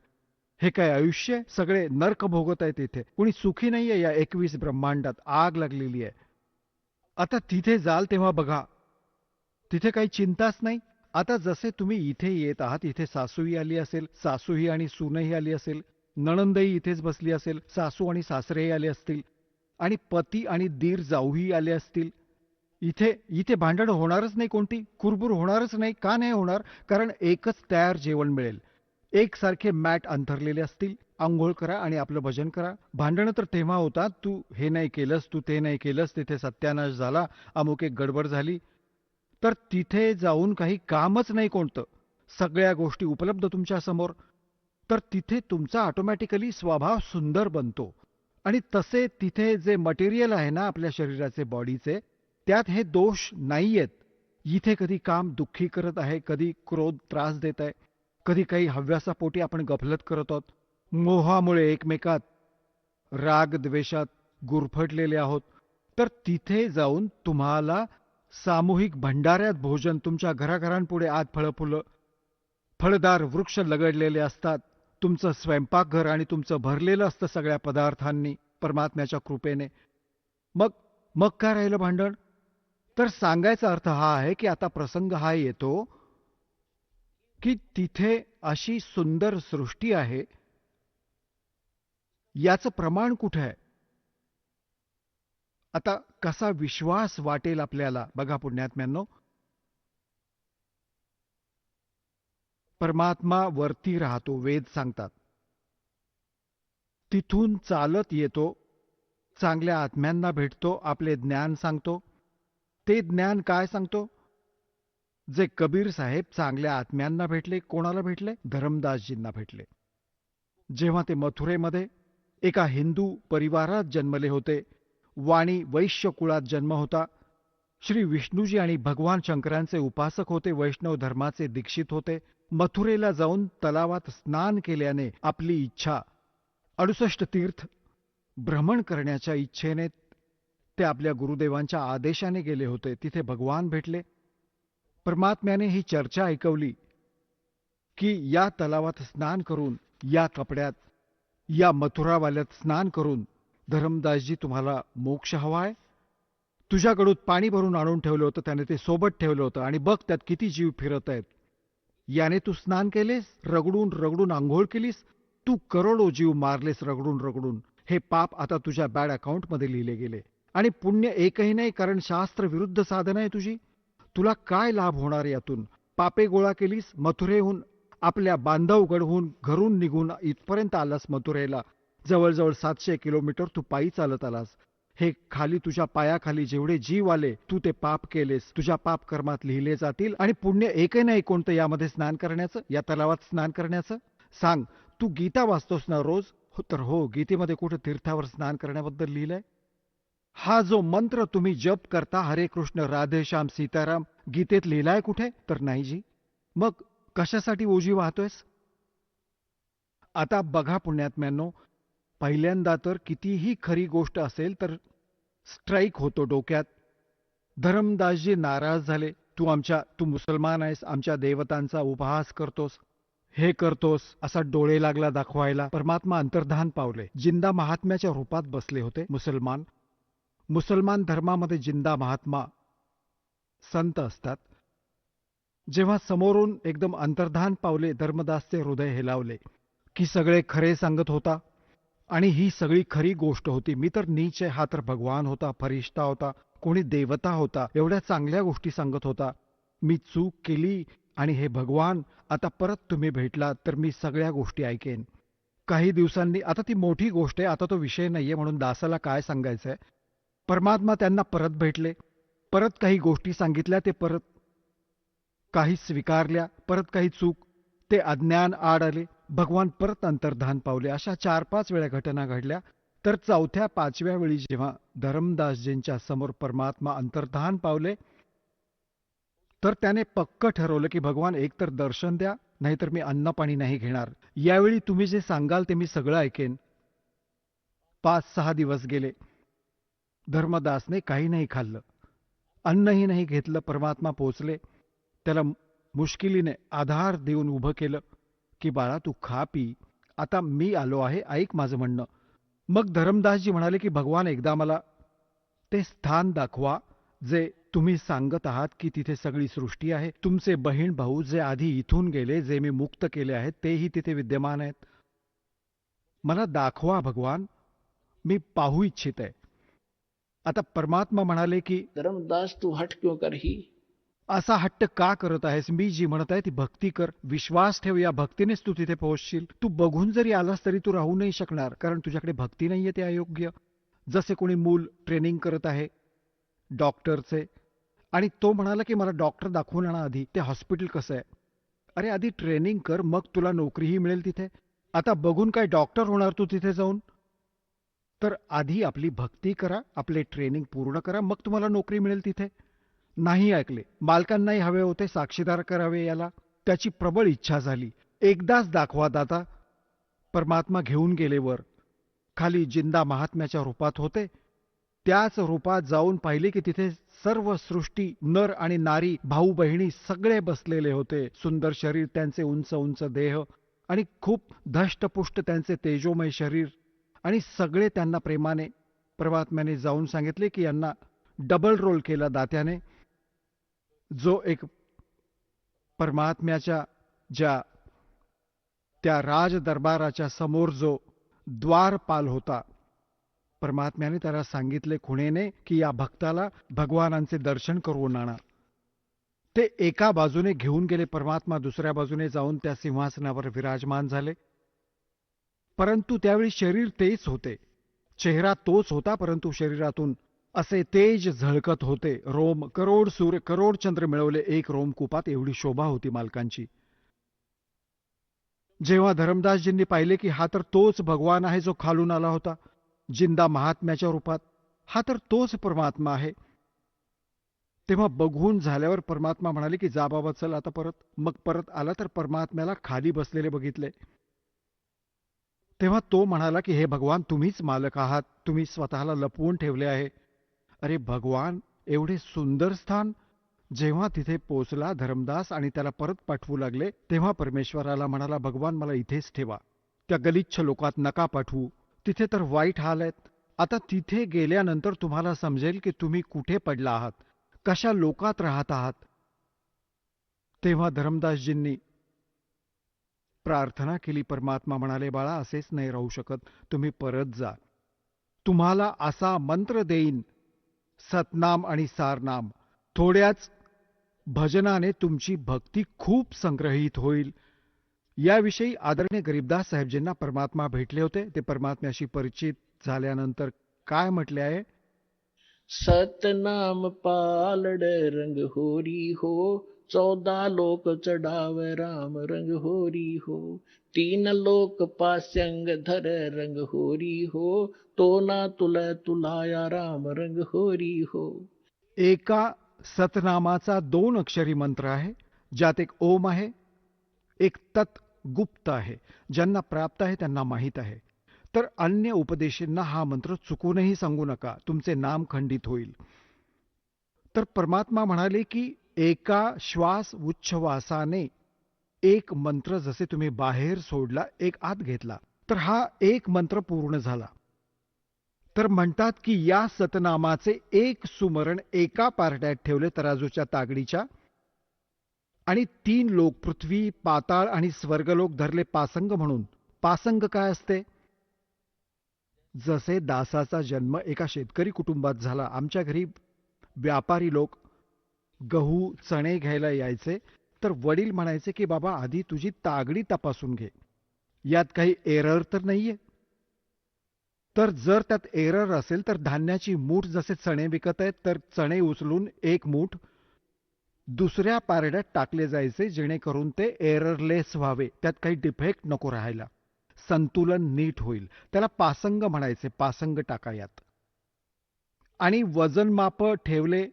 Speaker 4: हे काय आयुष्य? सगळे नरक भोगत आहेत इथे, कुणी सुखी नाहीये. या 21 ब्रह्मांडात आग लागलेली आहे. आता तिथे जाल तेव्हा बघा, तिथे काही चिंताच नाही. आता जसे तुम्ही इथे येत आहात, इथे सासूही आली असेल, सासूही आणि सूनही आली असेल, नणंदही इथेच बसली असेल, सासू आणि सासरेही आले असतील, आणि पती आणि दीर जाऊही आले असतील. इथे इथे भांडण होणारच नाही, कोणती कुरबुर होणारच नाही. का नाही होणार? कारण एकच तयार जेवण मिळेल, एकसारखे मॅट अंथरलेले असतील, आंघोळ करा आणि आपलं भजन करा. भांडणं तर तेव्हा होतात, तू हे नाही केलंस, तू ते नाही केलंस, तिथे सत्यानाश झाला, अमुक एक गडबड झाली, तर तिथे जाऊन काही कामच नाही कोणतं. सगळ्या गोष्टी उपलब्ध तुमच्या समोर, तर तिथे तुमचा ऑटोमॅटिकली स्वभाव सुंदर बनतो. आणि तसे तिथे जे मटेरियल आहे ना आपल्या शरीराचे, बॉडीचे, त्यात हे दोष नाहीयेत. इथे कधी काम दुःखी करत आहे, कधी क्रोध त्रास देत आहे, कधी काही हव्यासापोटी आपण गफलत करत आहोत, मोहामुळे एकमेकात राग द्वेषात गुरफटलेले आहोत. तर तिथे जाऊन तुम्हाला सामूहिक भंडाऱ्यात भोजन, तुमच्या घराघरांपुढे आत फळं फुलं, फळदार वृक्ष लगडलेले असतात, तुमचं स्वयंपाकघर आणि तुमचं भरलेलं असतं सगळ्या पदार्थांनी परमात्म्याच्या कृपेने. मग मग काय राहिलं भांडण? तर सांगायचा अर्थ हा आहे की आता प्रसंग हा येतो की तिथे अशी सुंदर सृष्टी आहे, याचं प्रमाण कुठे आहे? आता कसा विश्वास वाटेल आपल्याला बघा पुण्यात्म्यांनो. परमात्मा वरती राहतो, वेद सांगतात, तिथून चालत येतो, चांगल्या आत्म्यांना भेटतो, आपले ज्ञान सांगतो. ते ज्ञान काय सांगतो? जे कबीर साहेब चांगल्या आत्म्यांना भेटले, कोणाला भेटले? धरमदासजींना भेटले. जेव्हा ते मथुरेमध्ये एका हिंदू परिवारात जन्मले होते, वाणी वैश्य कुळात जन्म होता, श्री विष्णूजी आणि भगवान शंकरांचे उपासक होते, वैष्णव धर्माचे दीक्षित होते. मथुरेला जाऊन तलावात स्नान केल्याने आपली इच्छा, 68 तीर्थ भ्रमण करण्याच्या इच्छेने ते आपल्या गुरुदेवांच्या आदेशाने गेले होते. तिथे भगवान भेटले. परमात्म्याने ही चर्चा ऐकवली की या तलावात स्नान करून, या कपड्यात, या मथुरावाल्यात स्नान करून, धरमदासजी, तुम्हाला मोक्ष हवाय? तुझ्याकडून पाणी भरून आणून ठेवलं होतं, त्याने ते सोबत ठेवलं होतं, आणि बघ त्यात किती जीव फिरत आहेत. याने तू स्नान केलेस, रगडून रगडून आंघोळ केलीस, तू करोडो जीव मारलेस रगडून रगडून. हे पाप आता तुझ्या बॅड अकाउंटमध्ये लिहिले गेले. आणि पुण्य एकही नाही, कारण शास्त्र विरुद्ध साधना आहे तुझी. तुला काय लाभ होणार यातून? पापे गोळा केलीस, मथुरेहून, आपल्या बांधवगडहून घरून निघून इथपर्यंत आलास मथुरेला. जवळजवळ 700 किलोमीटर तू पायी चालत आलास. हे खाली तुझ्या पायाखाली जेवढे जीव आले, तू ते पाप केलेस, तुझ्या पाप कर्मात लिहिले जातील. आणि पुण्य एकही नाही कोणतं यामध्ये स्नान करण्याचं, या तलावात स्नान करण्याचं. सांग, तू गीता वाचतोस ना रोज? हो तर हो, गीतेमध्ये कुठे तीर्थावर स्नान करण्याबद्दल लिहिलंय? हा जो मंत्र तुम्ही जप करता, हरे कृष्ण राधे श्याम सीताराम, गीतेत लिहिलाय कुठे? तर नाही जी. मग कशासाठी ओजी वाहतोयस? आता बघा पुण्यात्म्यांनो, पहिल्यांदा तर कितीही खरी गोष्ट असेल तर स्ट्राईक होतो डोक्यात. धरमदासजी नाराज झाले. तू मुसलमान आहेस, आमच्या देवतांचा उपहास करतोस, हे करतोस, असा डोळे लागला दाखवायला. परमात्मा अंतर्धान पावले. जिंदा महात्म्याच्या रूपात बसले होते मुसलमान धर्मामध्ये जिंदा महात्मा संत असतात. जेव्हा समोरून एकदम अंतर्धान पावले, धर्मदासचे हृदय हेलावले की सगळे खरे सांगत होता आणि ही सगळी खरी गोष्ट होती. मी तर नीच आहे, हा तर भगवान होता, फरिश्ता होता, कोणी देवता होता, एवढ्या चांगल्या गोष्टी सांगत होता. मी चूक केली आणि हे भगवान, आता परत तुम्ही भेटलात तर मी सगळ्या गोष्टी ऐकेन. काही दिवसांनी, आता ती मोठी गोष्ट आहे, आता तो विषय नाहीये, म्हणून दासाला काय सांगायचंय. परमात्मा त्यांना परत भेटले, परत काही गोष्टी सांगितल्या, ते परत काही स्वीकारल्या, परत काही चूक, ते अज्ञान आड आले, भगवान परत अंतर्धान पावले. अशा 4-5 वेळा घटना घडल्या. तर 4थ्या-5व्या वेळी जेव्हा धरमदासजींच्या समोर परमात्मा अंतर्धान पावले, तर त्याने पक्क ठरवलं की भगवान एकतर दर्शन द्या, नाहीतर मी अन्न पाणी नाही घेणार. यावेळी तुम्ही जे सांगाल ते मी सगळं ऐकेन. 5-6 दिवस गेले. धर्मदासने काही नाही खाल्लं, अन्नही नाही घेतलं. परमात्मा पोचले, त्याला मुश्किलीने आधार देऊन उभं केलं की बाळा तू खा पी, आता मी आलो आहे, ऐक माझं म्हणणं. मग धरमदासजी म्हणाले की भगवान एकदा मला ते स्थान दाखवा जे तुम्ही सांगत आहात की तिथे सगळी सृष्टी आहे. तुमचे बहीण भाऊ जे आधी इथून गेले, जे मी मुक्त केले आहेत, तेही तिथे विद्यमान आहेत. मला दाखवा भगवान, मी पाहू इच्छित आहे. आता परमात्मा म्हणाले की
Speaker 2: धर्मदास तू हट क्यों करही?
Speaker 4: असा हट्ट का करत आहेस? मी जी म्हणत आहे ती भक्ती कर, विश्वास ठेव, या भक्तीनेच तू तिथे पोहोचशील. तू बघून जरी आलास तरी तू राहू नाही शकणार, कारण तुझ्याकडे भक्ती नाहीये. ते अयोग्य. जसे कोणी मूल ट्रेनिंग करत आहे डॉक्टरचे, आणि तो म्हणाला की मला डॉक्टर दाखवून आणा आधी, ते हॉस्पिटल कसं आहे. अरे आधी ट्रेनिंग कर, मग तुला नोकरीही मिळेल तिथे. आता बघून काय डॉक्टर होणार तू तिथे जाऊन? तर आधी आपली भक्ती करा, आपले ट्रेनिंग पूर्ण करा, मग तुम्हाला नोकरी मिळेल तिथे. नाही ऐकले. मालकांनाही हवे होते साक्षीदार करावे याला. त्याची प्रबळ इच्छा झाली, एकदाच दाखवा दाता. परमात्मा घेऊन गेले वर. खाली जिंदा महात्म्याच्या रूपात होते. त्याच रूपात जाऊन पाहिले की तिथे सर्व सृष्टी, नर आणि नारी, भाऊ बहिणी सगळे बसलेले होते. सुंदर शरीर त्यांचे, उंच उंच देह, आणि खूप धष्टपुष्ट त्यांचे तेजोमय शरीर. आणि सगळे त्यांना प्रेमाने परमात्म्याने जाऊन सांगितले की यांना डबल रोल केला दात्याने. जो एक परमात्म्याच्या त्या राज दरबाराच्या समोर जो द्वारपाल होता, परमात्म्याने त्याला सांगितले खुणेने की या भक्ताला भगवानांचे दर्शन करून आणा. ते एका बाजूने घेऊन गेले. परमात्मा दुसऱ्या बाजूने जाऊन त्या सिंहासनावर विराजमान झाले. परंतु त्यावेळी शरीर तेच होते, चेहरा तोच होता, परंतु शरीरातून असे तेज झळकत होते. रोम, करोड सूर्य, करोड चंद्र मिळवले एक रोमकुपात, एवढी शोभा होती मालकांची. जेव्हा धरमदासजींनी पाहिले की हा तर तोच भगवान आहे जो खालून आला होता जिंदा महात्म्याच्या रूपात, हा तर तोच परमात्मा आहे, तेव्हा बघून झाल्यावर परमात्मा म्हणाले की जा बाबा चल आता परत. मग परत आला तर परमात्म्याला खाली बसलेले बघितले. तेव्हा तो म्हणाला की हे भगवान, तुम्हीच मालक आहात, तुम्ही स्वतःला लपवून ठेवले आहे. अरे भगवान, एवढे सुंदर स्थान. जेव्हा तिथे पोचला धर्मदास आणि त्याला परत पाठवू लागले, तेव्हा परमेश्वराला म्हणाला भगवान मला इथेच ठेवा, त्या गलिच्छ लोकात नका पाठवू, तिथे तर वाईट हाल आहेत. आता तिथे गेल्यानंतर तुम्हाला समजेल की तुम्ही कुठे पडला आहात, कशा लोकात राहत आहात. तेव्हा धर्मदासजींनी प्रार्थना केली. परमात्मा म्हणाले, बाळा असेच नाही राहू शकत, तुम्ही परत जा. तुम्हाला असा मंत्र देईन, सतनाम आणि सारनाम. थोड्याच भजनाने तुमची भक्ती खूप संग्रहित होईल. याविषयी आदरणीय गरीबदास साहेबजींना परमात्मा भेटले होते. ते परमात्म्याशी परिचित झाल्यानंतर काय म्हटले आहे?
Speaker 2: सतनाम पालड रंग होरी हो, 14 लोक चढावे राम रंग होरी हो. 3 लोक पास्यंग धर रंग होरी हो, तो ना तुला तुलाया राम रंग होरी हो.
Speaker 4: एका सतनामाचा 2 अक्षरी मंत्र आहे, ज्यात एक ओम आहे, एक तत् गुप्त आहे. ज्यांना प्राप्त आहे त्यांना माहीत आहे. तर अन्य उपदेशींना हा मंत्र चुकूनही सांगू नका, तुमचे नाम खंडित होईल. तर परमात्मा म्हणाले की एका श्वास उच्छ्वासाने एक मंत्र जसे तुम्ही बाहेर सोडला, एक आत घेतला, तर हा एक मंत्र पूर्ण झाला. तर म्हणतात की या सतनामाचे एक सुमरण एका पारड्यात ठेवले तराजूच्या तागडीच्या, आणि 3 लोक पृथ्वी, पाताळ आणि स्वर्गलोक धरले पासंग म्हणून. पासंग काय असते? जसे दासाचा जन्म एका शेतकरी कुटुंबात झाला. आमच्या घरी व्यापारी लोक गहू, चणे घ्यायला यायचे, तर वडील म्हणायचे की बाबा आधी तुझी तागडी तपासून घे, यात काही एरर तर नाहीये. तर जर त्यात एरर असेल तर धान्याची मूठ, जसे चणे विकत आहेत तर चणे उचलून एक मूठ दुसऱ्या पारड्यात टाकले जायचे, जेणेकरून ते एररलेस व्हावे, त्यात काही डिफेक्ट नको राहायला, संतुलन नीट होईल. त्याला पासंग म्हणायचे. पासंग टाका यात. आणि वजन माप ठेवले,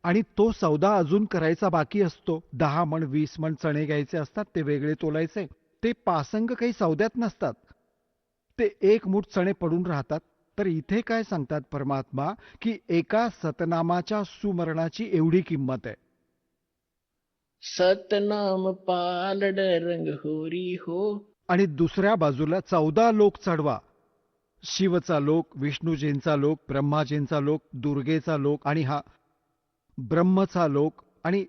Speaker 4: आणि तो सौदा अजून करायचा बाकी असतो. 10 मण 20 मण चणे घ्यायचे असतात, ते वेगळे तोलायचे. ते पासंग काही सौद्यात नसतात, ते एक मूठ चणे पडून राहतात. तर इथे काय सांगतात परमात्मा, की एका सतनामाच्या सुमरणाची एवढी किंमत आहे.
Speaker 2: सतनाम पालड रंग होरी हो.
Speaker 4: आणि दुसऱ्या बाजूला 14 लोक चढवा. शिवचा लोक, विष्णूजींचा लोक, ब्रह्माजींचा लोक, दुर्गेचा लोक, आणि हा ब्रह्मचा लोक, आणि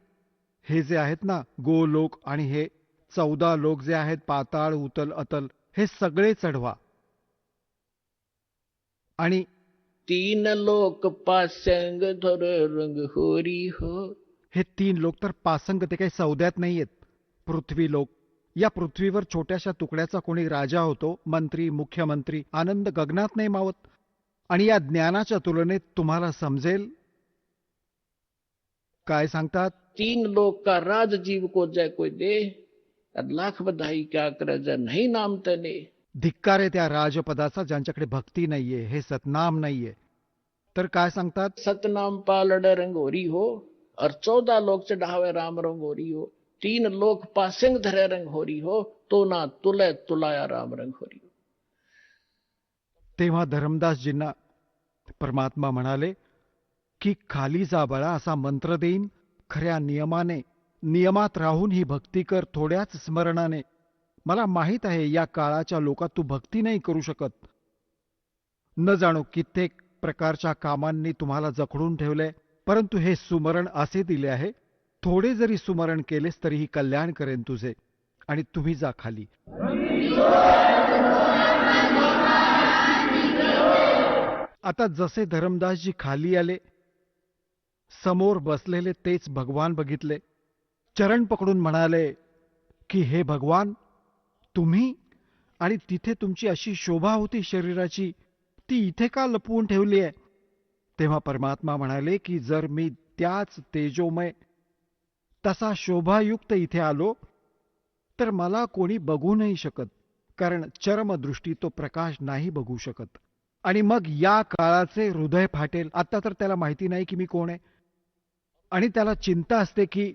Speaker 4: हे जे आहेत ना गोलोक, आणि हे 14 लोक जे आहेत पाताळ, उतल, अतल, हे सगळे चढवा. आणि
Speaker 2: 3 लोक पास्यंग धर रंग होरी हो.
Speaker 4: हे 3 लोक तर पासंग, ते काही सौद्यात नाहीयेत. पृथ्वी लोक. या पृथ्वीवर छोट्याशा तुकड्याचा कोणी राजा होतो, मंत्री, मुख्यमंत्री, आनंद गगनात नाही मावत. आणि या ज्ञानाच्या तुलनेत तुम्हाला समजेल काय सांगतात.
Speaker 2: 3 लोक का राज जीव को जय कोई दे, और लाख बधाई क्या करे जय नहीं नाम तने.
Speaker 4: धिक्कार आहे त्या राजपदाचा ज्यांच्याकडे भक्ती नाहीये, हे सतनाम नाहीये. तर काय सांगतात.
Speaker 2: सतनाम पालड रंग होरी हो, और 14 लोक चढ़ावे राम रंग होरी हो. 3 लोक पासिंग धरे रंग होरी हो, तो ना तुले तुलाया राम रंग होरी हो.
Speaker 4: तेव्हा धर्मदासजींना परमात्मा म्हणाले की खाली जा बाळा, असा मंत्र देईन, खऱ्या नियमाने, नियमात राहून ही भक्ती कर, थोड्याच स्मरणाने. मला माहीत आहे या काळाच्या लोकात तू भक्ती नाही करू शकत. न जाणो कित्येक प्रकारच्या कामांनी तुम्हाला जखडून ठेवलंय, परंतु हे सुमरण असे दिले आहे, थोडे जरी सुमरण केलेस तरीही कल्याण करेन तुझे. आणि तुम्ही जा खाली. आता जसे धर्मदासजी खाली आले, समोर बसलेले तेच भगवान बघितले, चरण पकडून म्हणाले की हे भगवान, तुम्ही, आणि तिथे तुमची अशी शोभा होती शरीराची, ती इथे का लपवून ठेवली आहे? तेव्हा परमात्मा म्हणाले की जर मी त्याच तेजोमय तसा शोभायुक्त इथे आलो तर मला कोणी बघू नाही शकत, कारण चर्मदृष्टी तो प्रकाश नाही बघू शकत. आणि मग या काळाचे हृदय फाटेल. आता तर त्याला माहिती नाही की मी कोण आहे, आणि त्याला चिंता असते की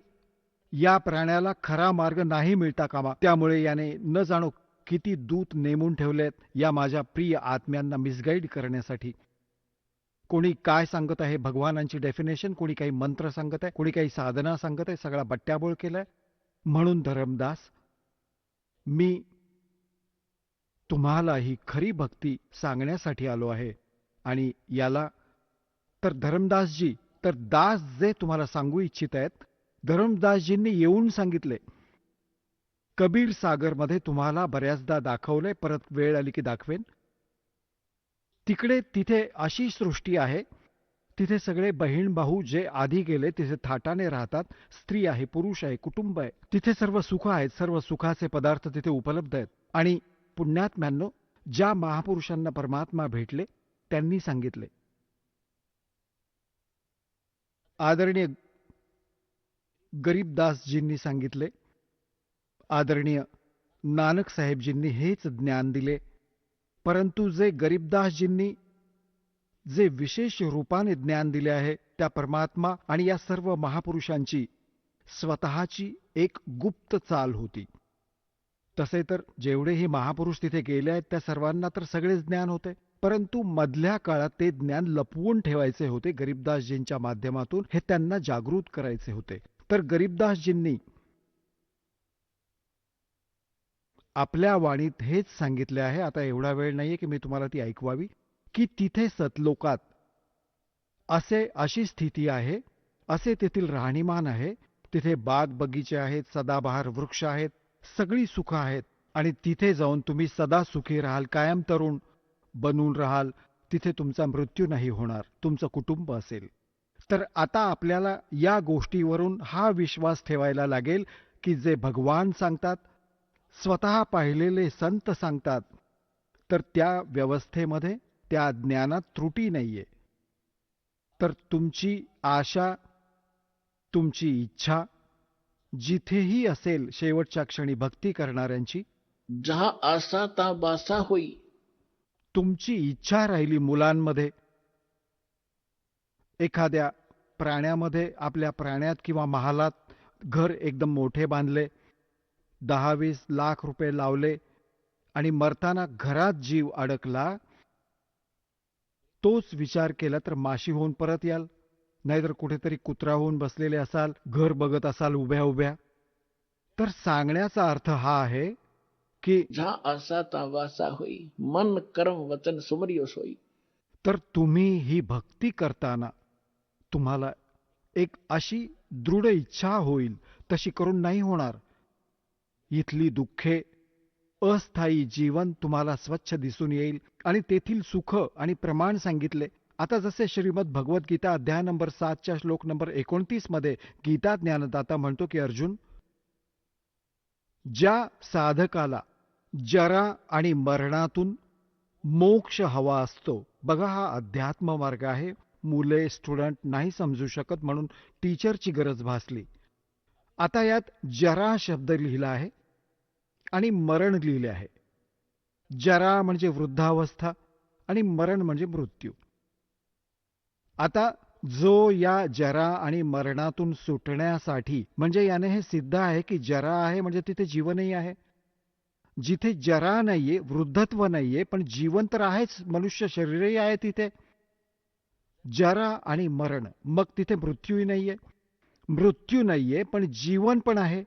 Speaker 4: या प्राण्याला खरा मार्ग नाही मिळता कामा, त्यामुळे याने न जाणो किती दूत नेमून ठेवलेत या माझ्या प्रिय आत्म्यांना मिसगाईड करण्यासाठी. कोणी काय सांगत आहे भगवानांची डेफिनेशन, कोणी काही मंत्र सांगत आहे, कोणी काही साधना सांगत आहे, सगळा बट्ट्याबोळ केलाय. म्हणून धर्मदास, मी तुम्हाला ही खरी भक्ती सांगण्यासाठी आलो आहे. आणि याला तर धर्मदासजी तर दास जे तुम्हाला सांगू इच्छित आहेत, धर्मदासजींनी येऊन सांगितले. कबीर सागरमध्ये तुम्हाला बऱ्याचदा दाखवलंय, परत वेळ आली की दाखवेन. तिथे अशी सृष्टी आहे, तिथे सगळे बहीण भाऊ जे आधी गेले तिथे थाटाने राहतात. स्त्री आहे, पुरुष आहे, कुटुंब आहे. तिथे सर्व सुख आहेत, सर्व सुखाचे पदार्थ तिथे उपलब्ध आहेत. आणि पुण्यात्म्यांनो, ज्या महापुरुषांना परमात्मा भेटले त्यांनी सांगितले, आदरणीय गरीबदासजींनी सांगितले, आदरणीय नानक साहेबजींनी हेच ज्ञान दिले. परंतु जे गरीबदासजींनी जे विशेष रूपाने ज्ञान दिले आहे, त्या परमात्मा आणि या सर्व महापुरुषांची स्वतःची एक गुप्त चाल होती. तसे तर जेवढेही महापुरुष तिथे गेले आहेत त्या सर्वांना तर सगळेच ज्ञान होते, परंतु मधल्या काळात ते ज्ञान लपवून ठेवायचे होते. गरीबदासजींच्या माध्यमातून हे त्यांना जागृत करायचे होते. तर गरीबदासजींनी आपल्या वाणीत हेच सांगितले आहे. आता एवढा वेळ नाहीये की मी तुम्हाला ती ऐकवावी, की तिथे सतलोकात अशी स्थिती आहे, असे तेथील राहणीमान आहे. तिथे बाग बगीचे आहेत, सदाबहार वृक्ष आहेत, सगळी सुख आहेत. आणि तिथे जाऊन तुम्ही सदा सुखी राहाल, कायम तरुण बनून राहाल. तिथे तुमचा मृत्यू नाही होणार, तुमचं कुटुंब असेल. तर आता आपल्याला या गोष्टीवरून हा विश्वास ठेवायला लागेल की जे भगवान सांगतात, स्वतः पाहिलेले संत सांगतात, तर त्या व्यवस्थेमध्ये, त्या ज्ञानात त्रुटी नाहीये. तर तुमची आशा, तुमची इच्छा जिथेही असेल, शेवटच्या क्षणी भक्ती करणाऱ्यांची,
Speaker 2: जहां आसा ता बासा होई.
Speaker 4: तुमची इच्छा राहिली मुलांमध्ये, एखाद्या प्राण्यामध्ये, आपल्या प्राण्यात किंवा महालात घर एकदम मोठे बांधले, 10-20 लाख रुपये लावले आणि मरताना घरात जीव अडकला, तोच विचार केला तर माशी होऊन परत याल, नाहीतर कुठेतरी कुत्रा होऊन बसलेले असाल, घर बघत असाल उभ्या उभ्या. तर सांगण्याचा अर्थ हा आहे की
Speaker 2: जहां आसा ता बासा होई. मन कर्म वचन सुमरियो सोई.
Speaker 4: तर तुम्ही ही भक्ती करताना तुम्हाला एक अशी दृढ इच्छा होईल, तशी करून नाही होणार. इथली दुःखे, अस्थायी जीवन तुम्हाला स्वच्छ दिसून येईल आणि तेथील सुख आणि प्रमाण सांगितले. आता जसे श्रीमद भगवद्गीता अध्याय नंबर 7 श्लोक नंबर 29 मध्ये गीता ज्ञानदाता म्हणतो की अर्जुन, ज्या साधकाला जरा आणि मरणातून मोक्ष हवा असतो, बघा हा अध्यात्म मार्ग आहे. मुले, स्टुडंट नाही समजू शकत म्हणून टीचरची गरज भासली. आता यात जरा शब्द लिहिला आहे आणि मरण लिहिले आहे. जरा म्हणजे वृद्धावस्था आणि मरण म्हणजे मृत्यू. आता जो या जरा आणि मरणातून सुटण्यासाठी, म्हणजे याने हे सिद्ध आहे की जरा आहे म्हणजे तिथे जीवनही आहे. जिथे जरा नाहीये, वृद्धत्व नाहीये, पण जीवन तर आहेच, मनुष्य शरीरही आहे तिथे. जरा आणि मरण, मग तिथे मृत्यूही नाहीये. मृत्यू नाहीये पण जीवन पण आहे.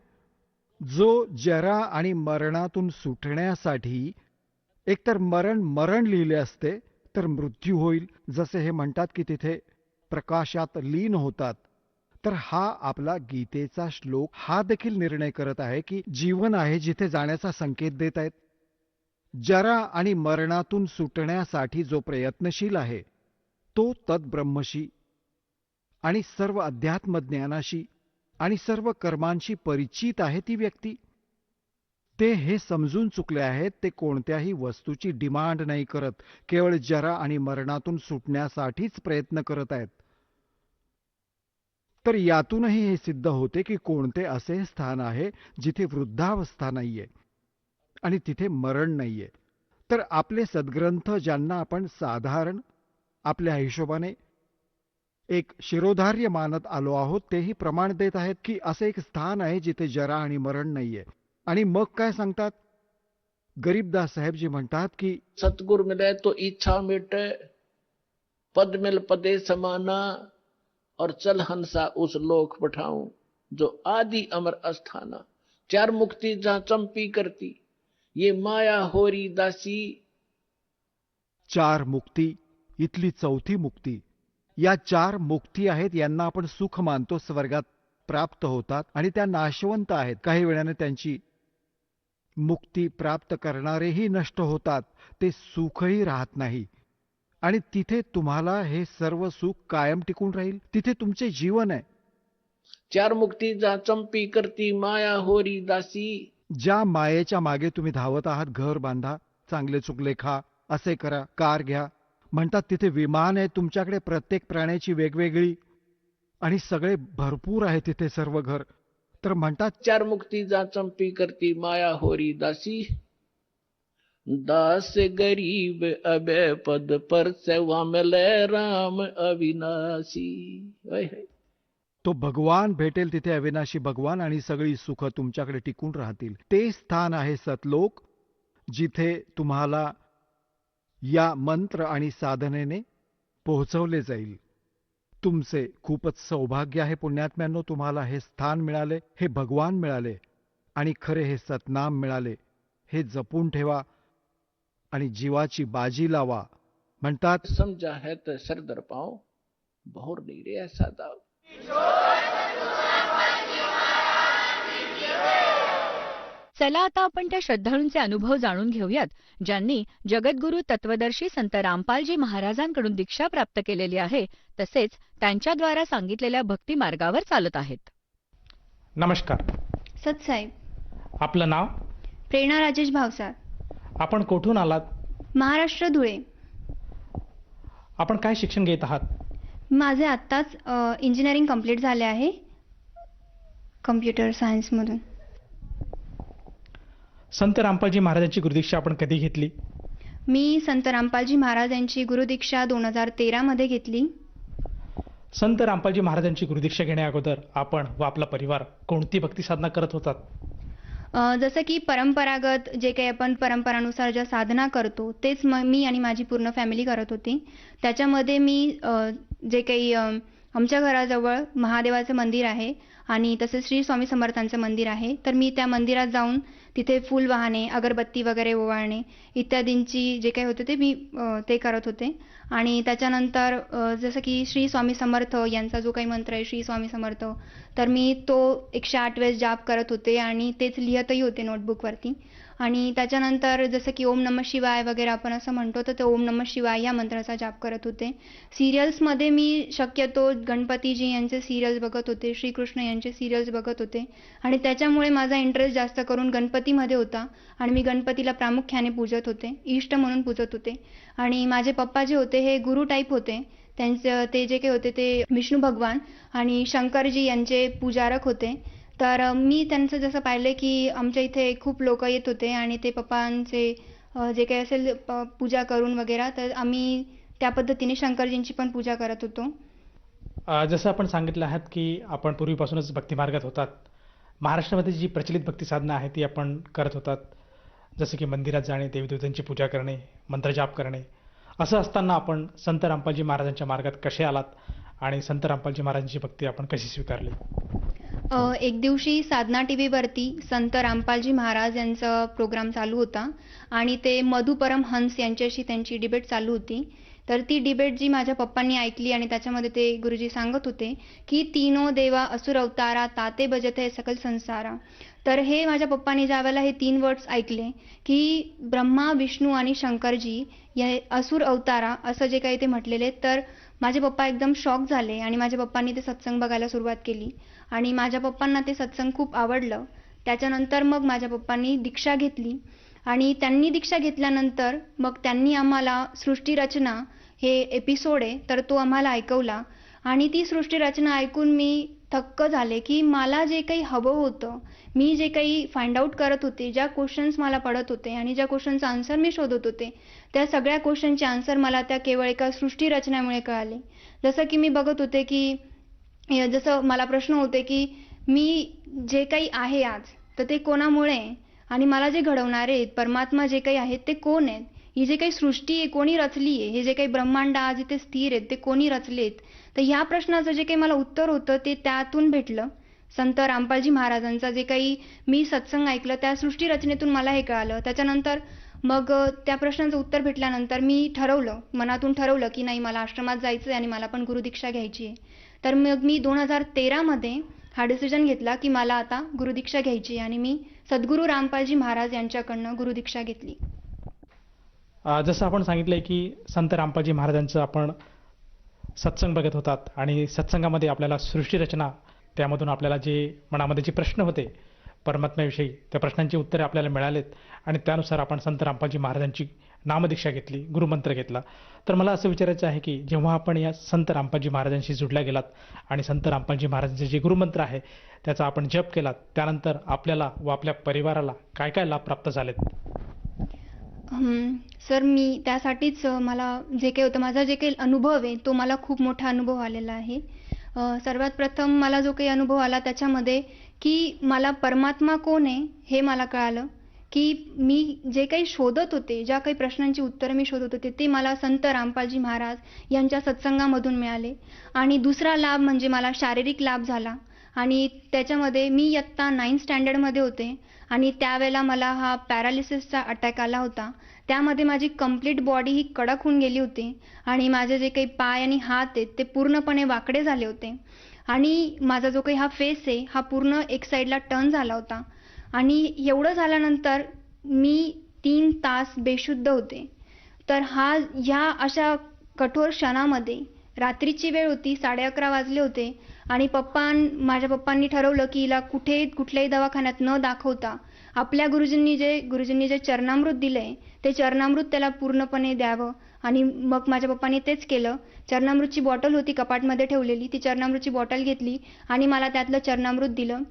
Speaker 4: जो जरा आणि मरणातून सुटण्यासाठी, एकतर मरण लिहिले असते तर मृत्यू होईल, जसे हे म्हणतात की तिथे प्रकाशात लीन होतात. तर हा आपला गीतेचा श्लोक हा देखील निर्णय करत आहे की जीवन आहे, जिथे जाण्याचा संकेत देत आहेत. जरा आणि मरणातून सुटण्यासाठी जो प्रयत्नशील आहे तो तद्ब्रह्मशी आणि सर्व अध्यात्म ज्ञानाशी आणि सर्व कर्मांशी परिचित आहे ती व्यक्ती. ते हे समजून चुकले आहेत, ते कोणत्याही वस्तूची डिमांड नाही करत, केवळ जरा आणि मरणातून सुटण्यासाठीच प्रयत्न करत आहेत. तर यातूनही हे सिद्ध होते की कोणते असे स्थान आहे जिथे वृद्धावस्था नाहीये आणि तिथे मरण नाहीये. तर आपले सद्ग्रंथ, ज्यांना आपण साधारण आपल्या हिशोबाने एक शिरोधार्य मानत आलो आहोत, तेही प्रमाण देत आहेत की असे एक स्थान आहे जिथे जरा आणि मरण नाहीये. आणि मग काय सांगतात? गरीबदास साहेबजी म्हणतात की
Speaker 2: सतगुर मिले तो इच्छा मिटे, पद मिल पदे समाना, और चल हंसा उस लोक पठाऊं, जो आदि अमर अस्थाना. 4 मुक्ति जहां चंपी करती, ये माया होरी दासी.
Speaker 4: 4 मुक्ती इथली चौथी मुक्ती. या 4 मुक्ती आहेत, यांना आपण सुख मानतो, स्वर्गात प्राप्त होतात आणि त्या नाशवंत आहेत. काही वेळाने त्यांची मुक्ती प्राप्त करणारेही नष्ट होतात, ते सुखही राहत नाही. आणि तिथे तुम्हाला हे सर्व सुख कायम टिकून राहील. तिथे तुमचे जीवन आहे.
Speaker 2: 4 मुक्ती जा चंपी करती माया होरी दासी.
Speaker 4: ज्या मायेच्या मागे तुम्ही धावत आहात, घर बांधा, चांगले चुकले खा, असे करा, कार घ्या, म्हणतात तिथे विमान आहे तुमच्याकडे, प्रत्येक प्राण्याची वेगवेगळी, आणि सगळे भरपूर आहे तिथे सर्व घर. तर म्हणतात
Speaker 2: 4 मुक्ती जा चंपी करती माया होरी दासी. दास गरीब अबे पद पर सेवा मिले राम अविनाशी. होय होय.
Speaker 4: तो भगवान भेटेल तिथे, अविनाशी भगवान, आणि सगळी सुख तुमच्याकडे टिकून राहतील. ते स्थान आहे सतलोक, जिथे तुम्हाला या मंत्र आणि साधनेने पोहोचवले जाईल. तुमचे खूपच सौभाग्य आहे पुण्यात्म्यांनो, तुम्हाला हे स्थान मिळाले, हे भगवान मिळाले, आणि खरे हे सतनाम मिळाले. हे जपून ठेवा आणि जीवाची बाजी लावा. म्हणतात
Speaker 2: समझा है तो सरदर पाओ, बहुर नहीं रे ऐसा दाव.
Speaker 1: चला आता आपण त्या श्रद्धाळूंचे अनुभव जाणून घेऊयात, ज्यांनी जगद्गुरू तत्वदर्शी संत रामपालजी महाराजांकडून दीक्षा प्राप्त केलेली आहे, तसेच त्यांच्याद्वारा सांगितलेल्या भक्ती मार्गावर चालत आहेत.
Speaker 5: नमस्कार.
Speaker 6: सतसाहेब.
Speaker 5: आपलं नाव?
Speaker 6: प्रेरणा राजेश भावसार.
Speaker 5: आपण कोठून आलात?
Speaker 6: महाराष्ट्र, धुळे.
Speaker 5: आपण काय शिक्षण घेत आहात?
Speaker 6: माझे आत्ताच इंजिनिअरिंग कंप्लीट झाले आहे, कम्प्युटर सायन्समधून.
Speaker 5: संत रामपालजी महाराजांची गुरुदीक्षा आपण कधी घेतली?
Speaker 6: मी संत रामपालजी महाराज यांची गुरुदीक्षा 2013 मध्ये घेतली.
Speaker 5: संत रामपालजी महाराजांची गुरुदीक्षा घेण्या अगोदर आपण व आपला परिवार कोणती भक्ती साधना करत होतात?
Speaker 6: जसं की परंपरागत जे काही आपण परंपरानुसार ज्या साधना करतो तेच मी आणि माझी पूर्ण फॅमिली करत होती. त्याच्यामध्ये मी जे काही आमच्या घराजवळ महादेवाचं मंदिर आहे आणि तसेच श्री स्वामी समर्थांचं मंदिर आहे, तर मी त्या मंदिरात जाऊन तिथे फूल वाहणे, अगरबत्ती वगैरे ओवाळणे इत्यादींची जे काही होते ते मी ते करत होते. आणि त्याच्यानंतर जसं की श्री स्वामी समर्थ यांचा जो काही मंत्र आहे, श्री स्वामी समर्थ, तर मी तो 108 वेळेस जाप करत होते आणि तेच लिहतही होते नोटबुकवरती. आणि त्याच्यानंतर जसं की ओम नमः शिवाय वगैरे आपण असं म्हणतो, तर ते ओम नमः शिवाय या मंत्राचा जाप करत होते. सिरियल्समध्ये मी शक्यतो गणपतीजी यांचे सिरियल्स बघत होते, श्रीकृष्ण यांचे सिरियल्स बघत होते आणि त्याच्यामुळे माझा इंटरेस्ट जास्त करून गणपतीमध्ये होता आणि मी गणपतीला प्रामुख्याने पूजत होते, इष्ट म्हणून पूजत होते. आणि माझे पप्पा जे होते हे गुरु टाईप होते. त्यांचं ते जे काही होते ते विष्णू भगवान आणि शंकरजी यांचे पूजारक होते. तर मी त्यांचं जसं पाहिलं की आमच्या इथे खूप लोक येत होते आणि ते पप्पांचे जे काही असेल पूजा करून वगैरे, तर आम्ही त्या पद्धतीने शंकरजींची पण पूजा करत होतो.
Speaker 5: जसं आपण सांगितलं आहात की आपण पूर्वीपासूनच भक्ती मार्गात होतात. महाराष्ट्रामध्ये जी प्रचलित भक्ती साधना आहे ती आपण करत होतात, जसं की मंदिरात जाणे, देवीदेवतांची पूजा करणे, मंत्रजाप करणे. असं असताना आपण संत रामपालजी महाराजांच्या मार्गात कसे आलात आणि संत रामपालजी महाराजांची भक्ती आपण कशी स्वीकारली?
Speaker 6: एक दिवशी साधना टीव्हीवरती संत रामपालजी महाराज यांचा प्रोग्राम चालू होता आणि ते मधु परमहंस यांच्याशी त्यांची डिबेट चालू होती. तर ती डिबेट जी माझ्या पप्पांनी ऐकली आणि त्याच्यामध्ये ते गुरुजी सांगत होते की तीनो देवा असुर अवतारा ताते भजते सकल संसारा. तर हे माझ्या पप्पांनी ज्यावेळेला हे 3 वर्ड्स ऐकले की ब्रह्मा, विष्णू आणि शंकरजी या असुर अवतारा असं जे काही ते म्हटलेले, तर माझे पप्पा एकदम शॉक झाले आणि माझ्या पप्पांनी ते सत्संग बघायला सुरुवात केली आणि माझ्या पप्पांना ते सत्संग खूप आवडलं. त्याच्यानंतर मग माझ्या पप्पांनी दीक्षा घेतली आणि त्यांनी दीक्षा घेतल्यानंतर मग त्यांनी आम्हाला सृष्टीरचना हे एपिसोड आहे तर तो आम्हाला ऐकवला आणि ती सृष्टीरचना ऐकून मी थक्क झाले की मला जे काही हवं होतं, मी जे काही फाइंड आउट करत होते, ज्या क्वेश्चन्स मला पडत होते आणि ज्या क्वेश्चनचा आन्सर मी शोधत होते, त्या सगळ्या क्वेश्चनचे आन्सर मला त्या केवळ एका सृष्टीरचनेमुळे कळाले. जसं की मी बघत होते की जसं मला प्रश्न होते की मी जे काही आहे आज तर ते कोणामुळे आणि मला जे घडवणारे आहेत परमात्मा जे काही आहेत ते कोण आहेत, ही जे काही सृष्टी आहे कोणी रचली आहे, हे जे काही ब्रह्मांड आज इथे स्थिर आहेत ते कोणी रचलेत. तर ह्या प्रश्नाचं जे काही मला उत्तर होतं ते त्यातून भेटलं. संत रामपालजी महाराजांचा जे काही मी सत्संग ऐकलं त्या सृष्टीरचनेतून मला हे कळालं. त्याच्यानंतर मग त्या प्रश्नाचं उत्तर भेटल्यानंतर मी मनातून ठरवलं की नाही, मला आश्रमात जायचं आहे आणि मला पण गुरुदीक्षा घ्यायची आहे. तर मग मी 2013 मध्ये हा डिसिजन घेतला की मला आता गुरुदीक्षा घ्यायची आहे आणि मी सद्गुरू रामपालजी महाराज यांच्याकडनं गुरुदीक्षा घेतली.
Speaker 5: जसं आपण सांगितलंय की संत रामपालजी महाराजांचं आपण सत्संग बघत होतात आणि सत्संगामध्ये आपल्याला सृष्टीरचना, त्यामधून आपल्याला जे मनामध्ये जे प्रश्न होते परमात्म्याविषयी, त्या प्रश्नांची उत्तरे आपल्याला मिळालेत आणि त्यानुसार आपण संत रामपालजी महाराजांची नामदीक्षा घेतली, गुरुमंत्र घेतला. तर मला असं विचारायचं आहे की जेव्हा आपण या संत रामपालजी महाराजांशी जुडल्या गेलात आणि संत रामपालजी महाराजांचे जे गुरुमंत्र आहे त्याचा आपण जप केलात, त्यानंतर आपल्याला व आपल्या परिवाराला काय काय लाभ प्राप्त झालेत?
Speaker 6: सर, मी त्यासाठीच मला जे काही होतं, माझा जे काही अनुभव आहे तो मला खूप मोठा अनुभव आलेला आहे. सर्वात प्रथम मला जो काही अनुभव आला त्याच्यामध्ये की मला परमात्मा कोण आहे हे मला कळालं, की मी जे काही शोधत होते, ज्या काही प्रश्नांची उत्तरं मी शोधत होते ते मला संत रामपालजी महाराज यांच्या सत्संगामधून मिळाले. आणि दुसरा लाभ म्हणजे मला शारीरिक लाभ झाला आणि त्याच्यामध्ये मी इयत्ता 9th स्टँडर्डमध्ये होते आणि त्यावेळेला मला हा पॅरालिसिसचा अटॅक आला होता. त्यामध्ये माझी कंप्लीट बॉडी ही कडक होऊन गेली होती आणि माझे जे काही पाय आणि हात आहेत ते पूर्णपणे वाकडे झाले होते आणि माझा जो काही हा फेस आहे हा पूर्ण एक साईडला टर्न झाला होता. आणि एवढं झाल्यानंतर मी 3 तास बेशुद्ध होते. तर ह्या अशा कठोर क्षणामध्ये रात्रीची वेळ होती, 11:30 वाजले होते आणि माझ्या पप्पांनी ठरवलं की हिला कुठल्याही दवाखान्यात न दाखवता आपल्या गुरुजींनी जे चरणामृत दिलंय ते चरणामृत त्याला पूर्णपणे द्यावं. आणि मग माझ्या पप्पांनी तेच केलं. चरणामृतची बॉटल होती कपाटमध्ये ठेवलेली, ती चरणामृतची बॉटल घेतली आणि मला त्यातलं चरणामृत दिलं.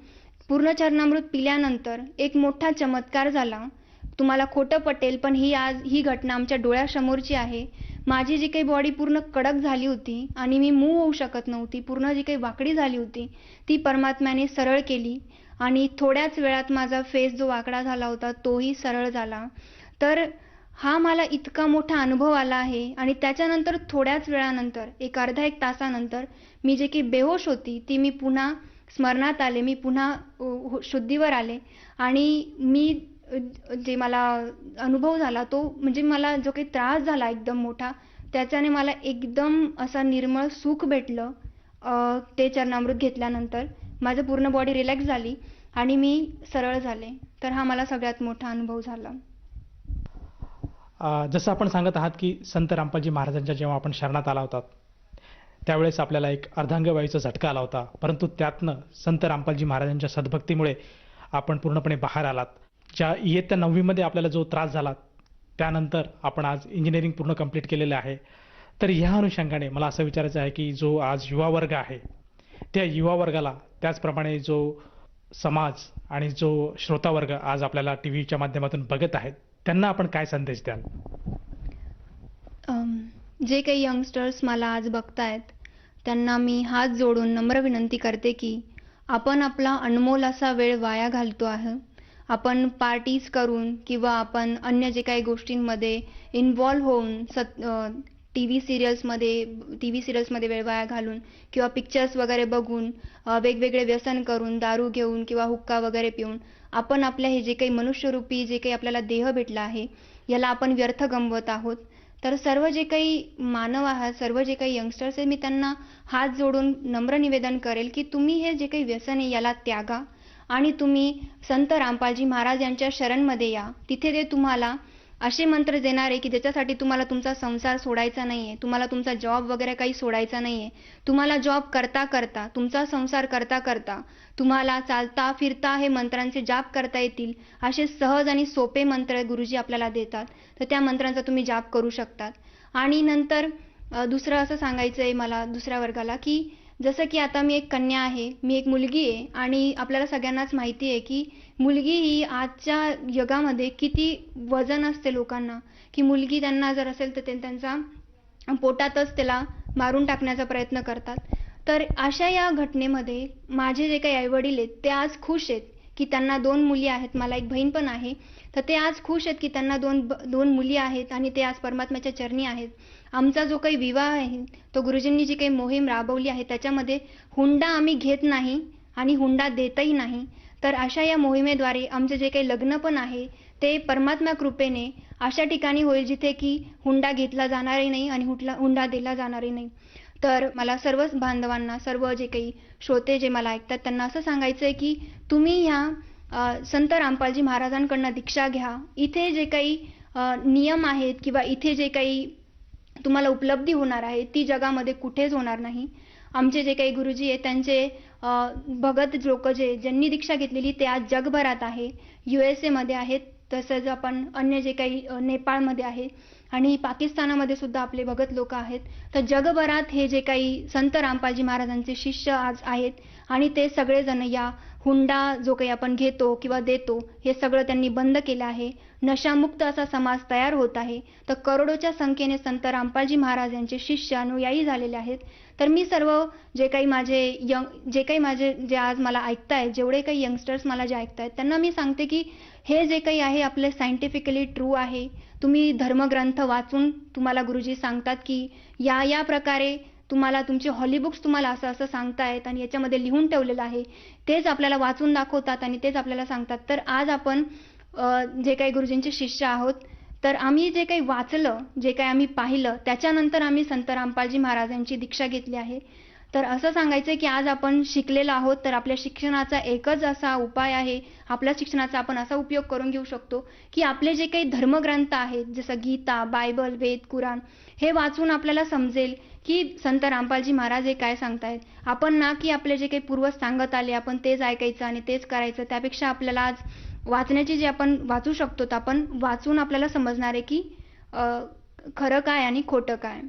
Speaker 6: पूर्ण चरणामृत पिल्यानंतर एक मोठा चमत्कार झाला. तुम्हाला खोटं पटेल पण ही घटना आमच्या डोळ्यासमोरची आहे. माझी जी काही बॉडी पूर्ण कडक झाली होती आणि मी मूव्ह होऊ शकत नव्हती, पूर्ण जी काही वाकडी झाली होती ती परमात्म्याने सरळ केली आणि थोड्याच वेळात माझा फेस जो वाकडा झाला होता तोही सरळ झाला. तर हा मला इतका मोठा अनुभव आला आहे. आणि त्याच्यानंतर थोड्याच वेळानंतर अर्धा एक तासानंतर मी जे काही बेहोश होती ती मी पुन्हा स्मरणात आले, मी पुन्हा शुद्धीवर आले आणि मी जे मला अनुभव झाला तो म्हणजे मला जो काही त्रास झाला एकदम मोठा, त्याच्याने मला एकदम असा निर्मळ सुख भेटलं. ते चरणामृत घेतल्यानंतर माझं पूर्ण बॉडी रिलॅक्स झाली आणि मी सरळ झाले. तर हा मला सगळ्यात मोठा अनुभव झाला.
Speaker 5: जसं आपण सांगत आहात की संत रामपालजी महाराजांच्या जेव्हा आपण शरणात आला होतात त्यावेळेस आपल्याला एक अर्धांगवायूचा झटका आला होता, परंतु त्यातनं संत रामपालजी महाराजांच्या सद्भक्तीमुळे आपण पूर्णपणे बाहेर आलात. ज्या इयत्ता 9वी मध्ये आपल्याला जो त्रास झाला त्यानंतर आपण आज इंजिनिअरिंग पूर्ण कंप्लीट केलेलं आहे. तर ह्या अनुषंगाने मला असं विचारायचं आहे की जो आज युवा वर्ग आहे त्या युवा वर्गाला, त्याचप्रमाणे जो समाज आणि जो श्रोता वर्ग आज आपल्याला टीव्हीच्या माध्यमातून बघत आहेत, त्यांना आपण काय संदेश द्याल?
Speaker 6: जे काही यंगस्टर्स मला आज बघतायत त्यांना मी हात जोडून नम्र विनंती करते की आपण आपला अनमोल असा वेळ वाया घालतो आहे. आपण पार्टीज करून किंवा आपण अन्य जे काही गोष्टींमध्ये इन्व्हॉल्व होऊन टीव्ही सिरियल्समध्ये वेळ वाया घालून किंवा पिक्चर्स वगैरे बघून वेगवेगळे व्यसन करून, दारू घेऊन किंवा हुक्का वगैरे पिऊन आपण आपल्या हे जे काही मनुष्यरूपी जे काही आपल्याला देह भेटला आहे याला आपण व्यर्थ गमवत आहोत. तर सर्व जे काही मानव आहात, सर्व जे काही यंगस्टर्स आहेत, मी त्यांना हात जोडून नम्र निवेदन करेल की तुम्ही हे जे काही व्यसन आहे याला त्यागा आणि तुम्ही संत रामपालजी महाराज यांच्या शरणमध्ये या. तिथे ते तुम्हाला असे मंत्र देणार आहे की ज्याच्यासाठी तुम्हाला तुमचा संसार सोडायचा नाहीये, तुम्हाला तुमचा जॉब वगैरे काही सोडायचा नाहीये. तुम्हाला जॉब करता करता, तुमचा संसार करता करता तुम्हाला चालता फिरता हे मंत्रांचे जाप करता येतील असे सहज आणि सोपे मंत्र गुरुजी आपल्याला देतात. तर त्या मंत्रांचा तुम्ही जाप करू शकतात. आणि नंतर दुसरं असं सांगायचं आहे मला दुसऱ्या वर्गाला की जसं की आता मी एक कन्या आहे, मी एक मुलगी आहे आणि आपल्याला सगळ्यांनाच माहिती आहे की मुलगी ही आजच्या जगामध्ये किती वजन असते लोकांना, की मुलगी त्यांना जर असेल तर ते त्यांचा पोटातच त्याला मारून टाकण्याचा प्रयत्न करतात. तर अशा या घटनेमध्ये माझे जे काही आईवडील आहेत ते आज खुश आहेत की त्यांना 2 मुली आहेत, मला एक बहीण पण आहे. तर ते आज खुश आहेत की त्यांना दोन मुली आहेत आणि ते आज परमात्म्याच्या चरणी आहेत. आमचा जो काही विवाह आहे तो गुरुजींनी जी काही मोहीम राबवली आहे त्याच्यामध्ये हुंडा आम्ही घेत नाही आणि हुंडा देतही नाही. तर अशा या मोहिमेद्वारे आमचे जे काही लग्न पण आहे ते परमात्मा कृपेने अशा ठिकाणी होईल जिथे की हुंडा घेतला जाणारही नाही आणि हुंडा दिला जाणारही नाही. तर मला सर्व बांधवांना, सर्व जे काही श्रोते जे मला ऐकतात त्यांना असं सांगायचं आहे की तुम्ही ह्या संत रामपालजी महाराजांकडनं दीक्षा घ्या. इथे जे काही नियम आहेत किंवा इथे जे काही तुम्हाला उपलब्धी होणार आहे ती जगामध्ये कुठेच होणार नाही. आमचे जे काही गुरुजी आहेत त्यांचे भगत लोक ज्यांनी दीक्षा घेतलेली ते आज जगभरात आहे. USA मध्ये आहेत, तसंच आपण अन्य जे काही नेपाळमध्ये आहे आणि पाकिस्तानामध्ये सुद्धा आपले भगत लोक आहेत. तर जगभरात हे जे काही संत रामपालजी महाराजांचे शिष्य आज आहेत आणि ते सगळेजण या हुंडा जो काही आपण घेतो किंवा देतो हे सगळं त्यांनी बंद केलं आहे. नशामुक्त असा समाज तयार होत आहे. तर करोडोच्या संख्येने संत रामपालजी महाराज यांचे शिष्य अनुयायी झालेले आहेत. तर मी सर्व जे काही माझे जे आज मला ऐकतायत, जेवढे काही यंगस्टर्स मला जे ऐकतायत त्यांना मी सांगते की हे जे काही आहे आपलं सायंटिफिकली ट्रू आहे. तुम्ही धर्मग्रंथ वाचून तुम्हाला गुरुजी सांगतात की या प्रकारे तुम्हाला तुमचे हॉली बुक्स तुम्हाला असं सांगतायत आणि याच्यामध्ये लिहून ठेवलेलं आहे. तेच आपल्याला वाचून दाखवतात आणि तेच आपल्याला सांगतात. तर आज आपण जे काही गुरुजींचे शिष्य आहोत, तर आम्ही जे काही वाचलं, जे काही आम्ही पाहिलं त्याच्यानंतर आम्ही संत रामपालजी महाराजांची दीक्षा घेतली आहे. तर असं सांगायचं की आज आपण शिकलेलो आहोत, तर आपल्या शिक्षणाचा एकच असा उपाय आहे, आपल्या शिक्षणाचा आपण असा उपयोग करून घेऊ शकतो की आपले जे काही धर्मग्रंथ आहेत जसं गीता, बायबल, वेद, कुराण हे वाचून आपल्याला समजेल की संत रामपालजी महाराज हे काय सांगतायत. आपण ना की आपले जे काही पूर्वज सांगत आले आपण तेच ऐकायचं आणि तेच करायचं. त्यापेक्षा आपल्याला आज वाचण्याची जे आपण वाचू शकतो तर आपण वाचून आपल्याला समजणार आहे की खरं काय आणि खोटं काय.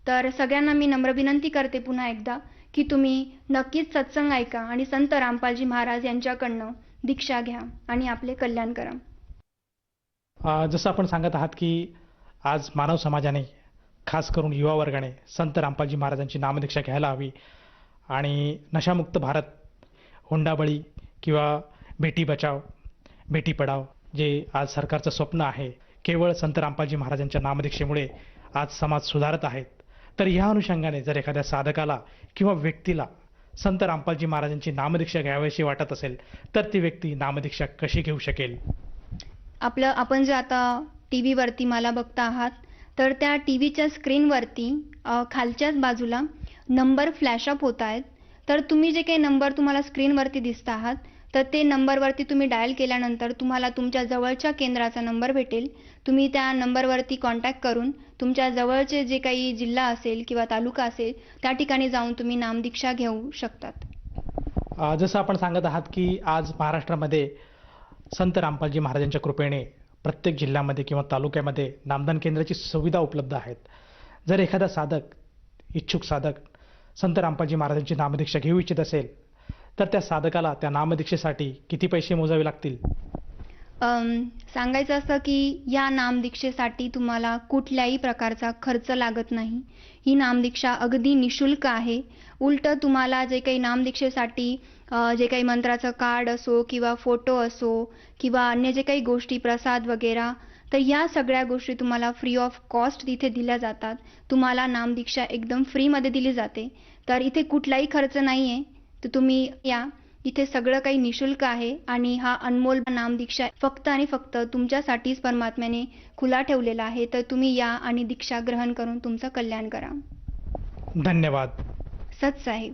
Speaker 6: तर सगळ्यांना मी नम्र विनंती करते पुन्हा एकदा की तुम्ही नक्कीच सत्संग ऐका आणि संत रामपालजी महाराज यांच्याकडनं दीक्षा घ्या आणि आपले कल्याण करा.
Speaker 5: जसं आपण सांगत आहात की आज मानव समाजाने, खास करून युवा वर्गाने संत रामपालजी महाराजांची नामदीक्षा घ्यायला हवी आणि नशामुक्त भारत, हुंडाबळी किंवा बेटी बचाव बेटी पढाव जे आज सरकारचं स्वप्न आहे, केवळ संत रामपालजी महाराजांच्या नामदीक्षेमुळे आज समाज सुधारत आहेत. तर ह्या अनुषंगाने जर एखाद्या साधकाला किंवा व्यक्तीला संत रामपालजी महाराजांची नामदीक्षा घ्यावीशी वाटत असेल तर ती व्यक्ती नामदीक्षा कशी घेऊ शकेल?
Speaker 6: आपण जे आता टीव्हीवरती मला बघता आहात, तर त्या टीव्हीच्या स्क्रीनवरती खालच्याच बाजूला नंबर फ्लॅशअप होत आहेत. तर तुम्ही जे काही नंबर तुम्हाला स्क्रीनवरती दिसत आहात तर ते नंबरवरती तुम्ही डायल केल्यानंतर तुम्हाला तुमच्या जवळच्या केंद्राचा नंबर भेटेल. तुम्ही त्या नंबरवरती कॉन्टॅक्ट करून तुमच्या जवळचे जे काही जिल्हा असेल किंवा तालुका असेल त्या ठिकाणी जाऊन तुम्ही नामदीक्षा घेऊ शकतात.
Speaker 5: जसं आपण सांगत आहात की आज महाराष्ट्रामध्ये संत रामपालजी महाराजांच्या कृपेने प्रत्येक जिल्ह्यामध्ये किंवा तालुक्यामध्ये नामदान केंद्राची सुविधा उपलब्ध आहेत. जर एखादा साधक, इच्छुक साधक संत रामपालजी महाराजांची नामदीक्षा घेऊ इच्छित असेल तर त्या साधकाला त्या नामदीक्षेसाठी किती पैसे मोजावे लागतील?
Speaker 6: सांगायचं असं की या नामदीक्षेसाठी तुम्हाला कुठल्याही प्रकारचा खर्च लागत नाही. ही नामदीक्षा अगदी निशुल्क आहे. उलट तुम्हाला जे काही नामदीक्षेसाठी जे काही मंत्राचं कार्ड असो किंवा फोटो असो किंवा अन्य जे काही गोष्टी, प्रसाद वगैरे, तर या सगळ्या गोष्टी तुम्हाला फ्री ऑफ कॉस्ट तिथे दिल्या जातात. तुम्हाला नामदीक्षा एकदम फ्रीमध्ये दिली जाते. तर इथे कुठलाही खर्च नाही आहे. तर तुम्ही या, इथे सगळं काही निशुल्क आहे आणि हा अनमोल नामदीक्षा फक्त आणि फक्त तुमच्यासाठीच परमात्म्याने खुला ठेवलेला आहे. तर तुम्ही या आणि दीक्षा ग्रहण करून तुमचं कल्याण करा.
Speaker 5: धन्यवाद.
Speaker 6: सत साहेब.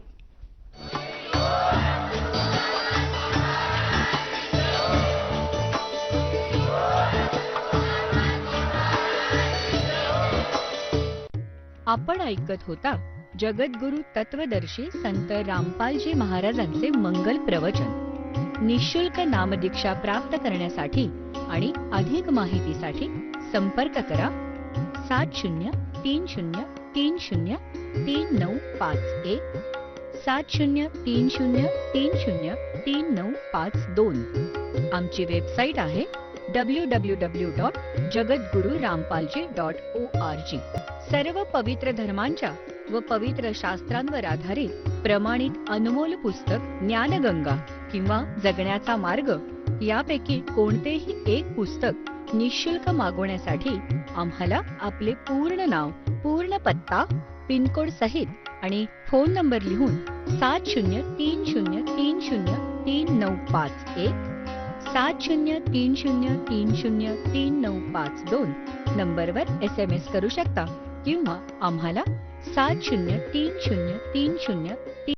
Speaker 1: आपण ऐकत होता जगद्गुरु तत्वदर्शी संत रामपालजी महाराजांचे मंगल प्रवचन. निशुल्क नामदीक्षा प्राप्त करण्यासाठी आणि अधिक माहितीसाठी संपर्क करा 7030303951 7030303952. आमची वेबसाईट आहे www.jagadgururampalji.org. सर्व पवित्र धर्मांच्या व पवित्र शास्त्रांवर आधारित प्रमाणित अनमोल पुस्तक ज्ञानगंगा किंवा जगण्याचा मार्ग यापैकी कोणतेही एक पुस्तक निशुल्क मागवण्यासाठी आम्हाला आपले पूर्ण नाव, पूर्ण पत्ता, पिनकोड सहित आणि फोन नंबर लिहून 7030303951 7030303952 नंबरवर SMS करू शकता किंवा आम्हाला 703030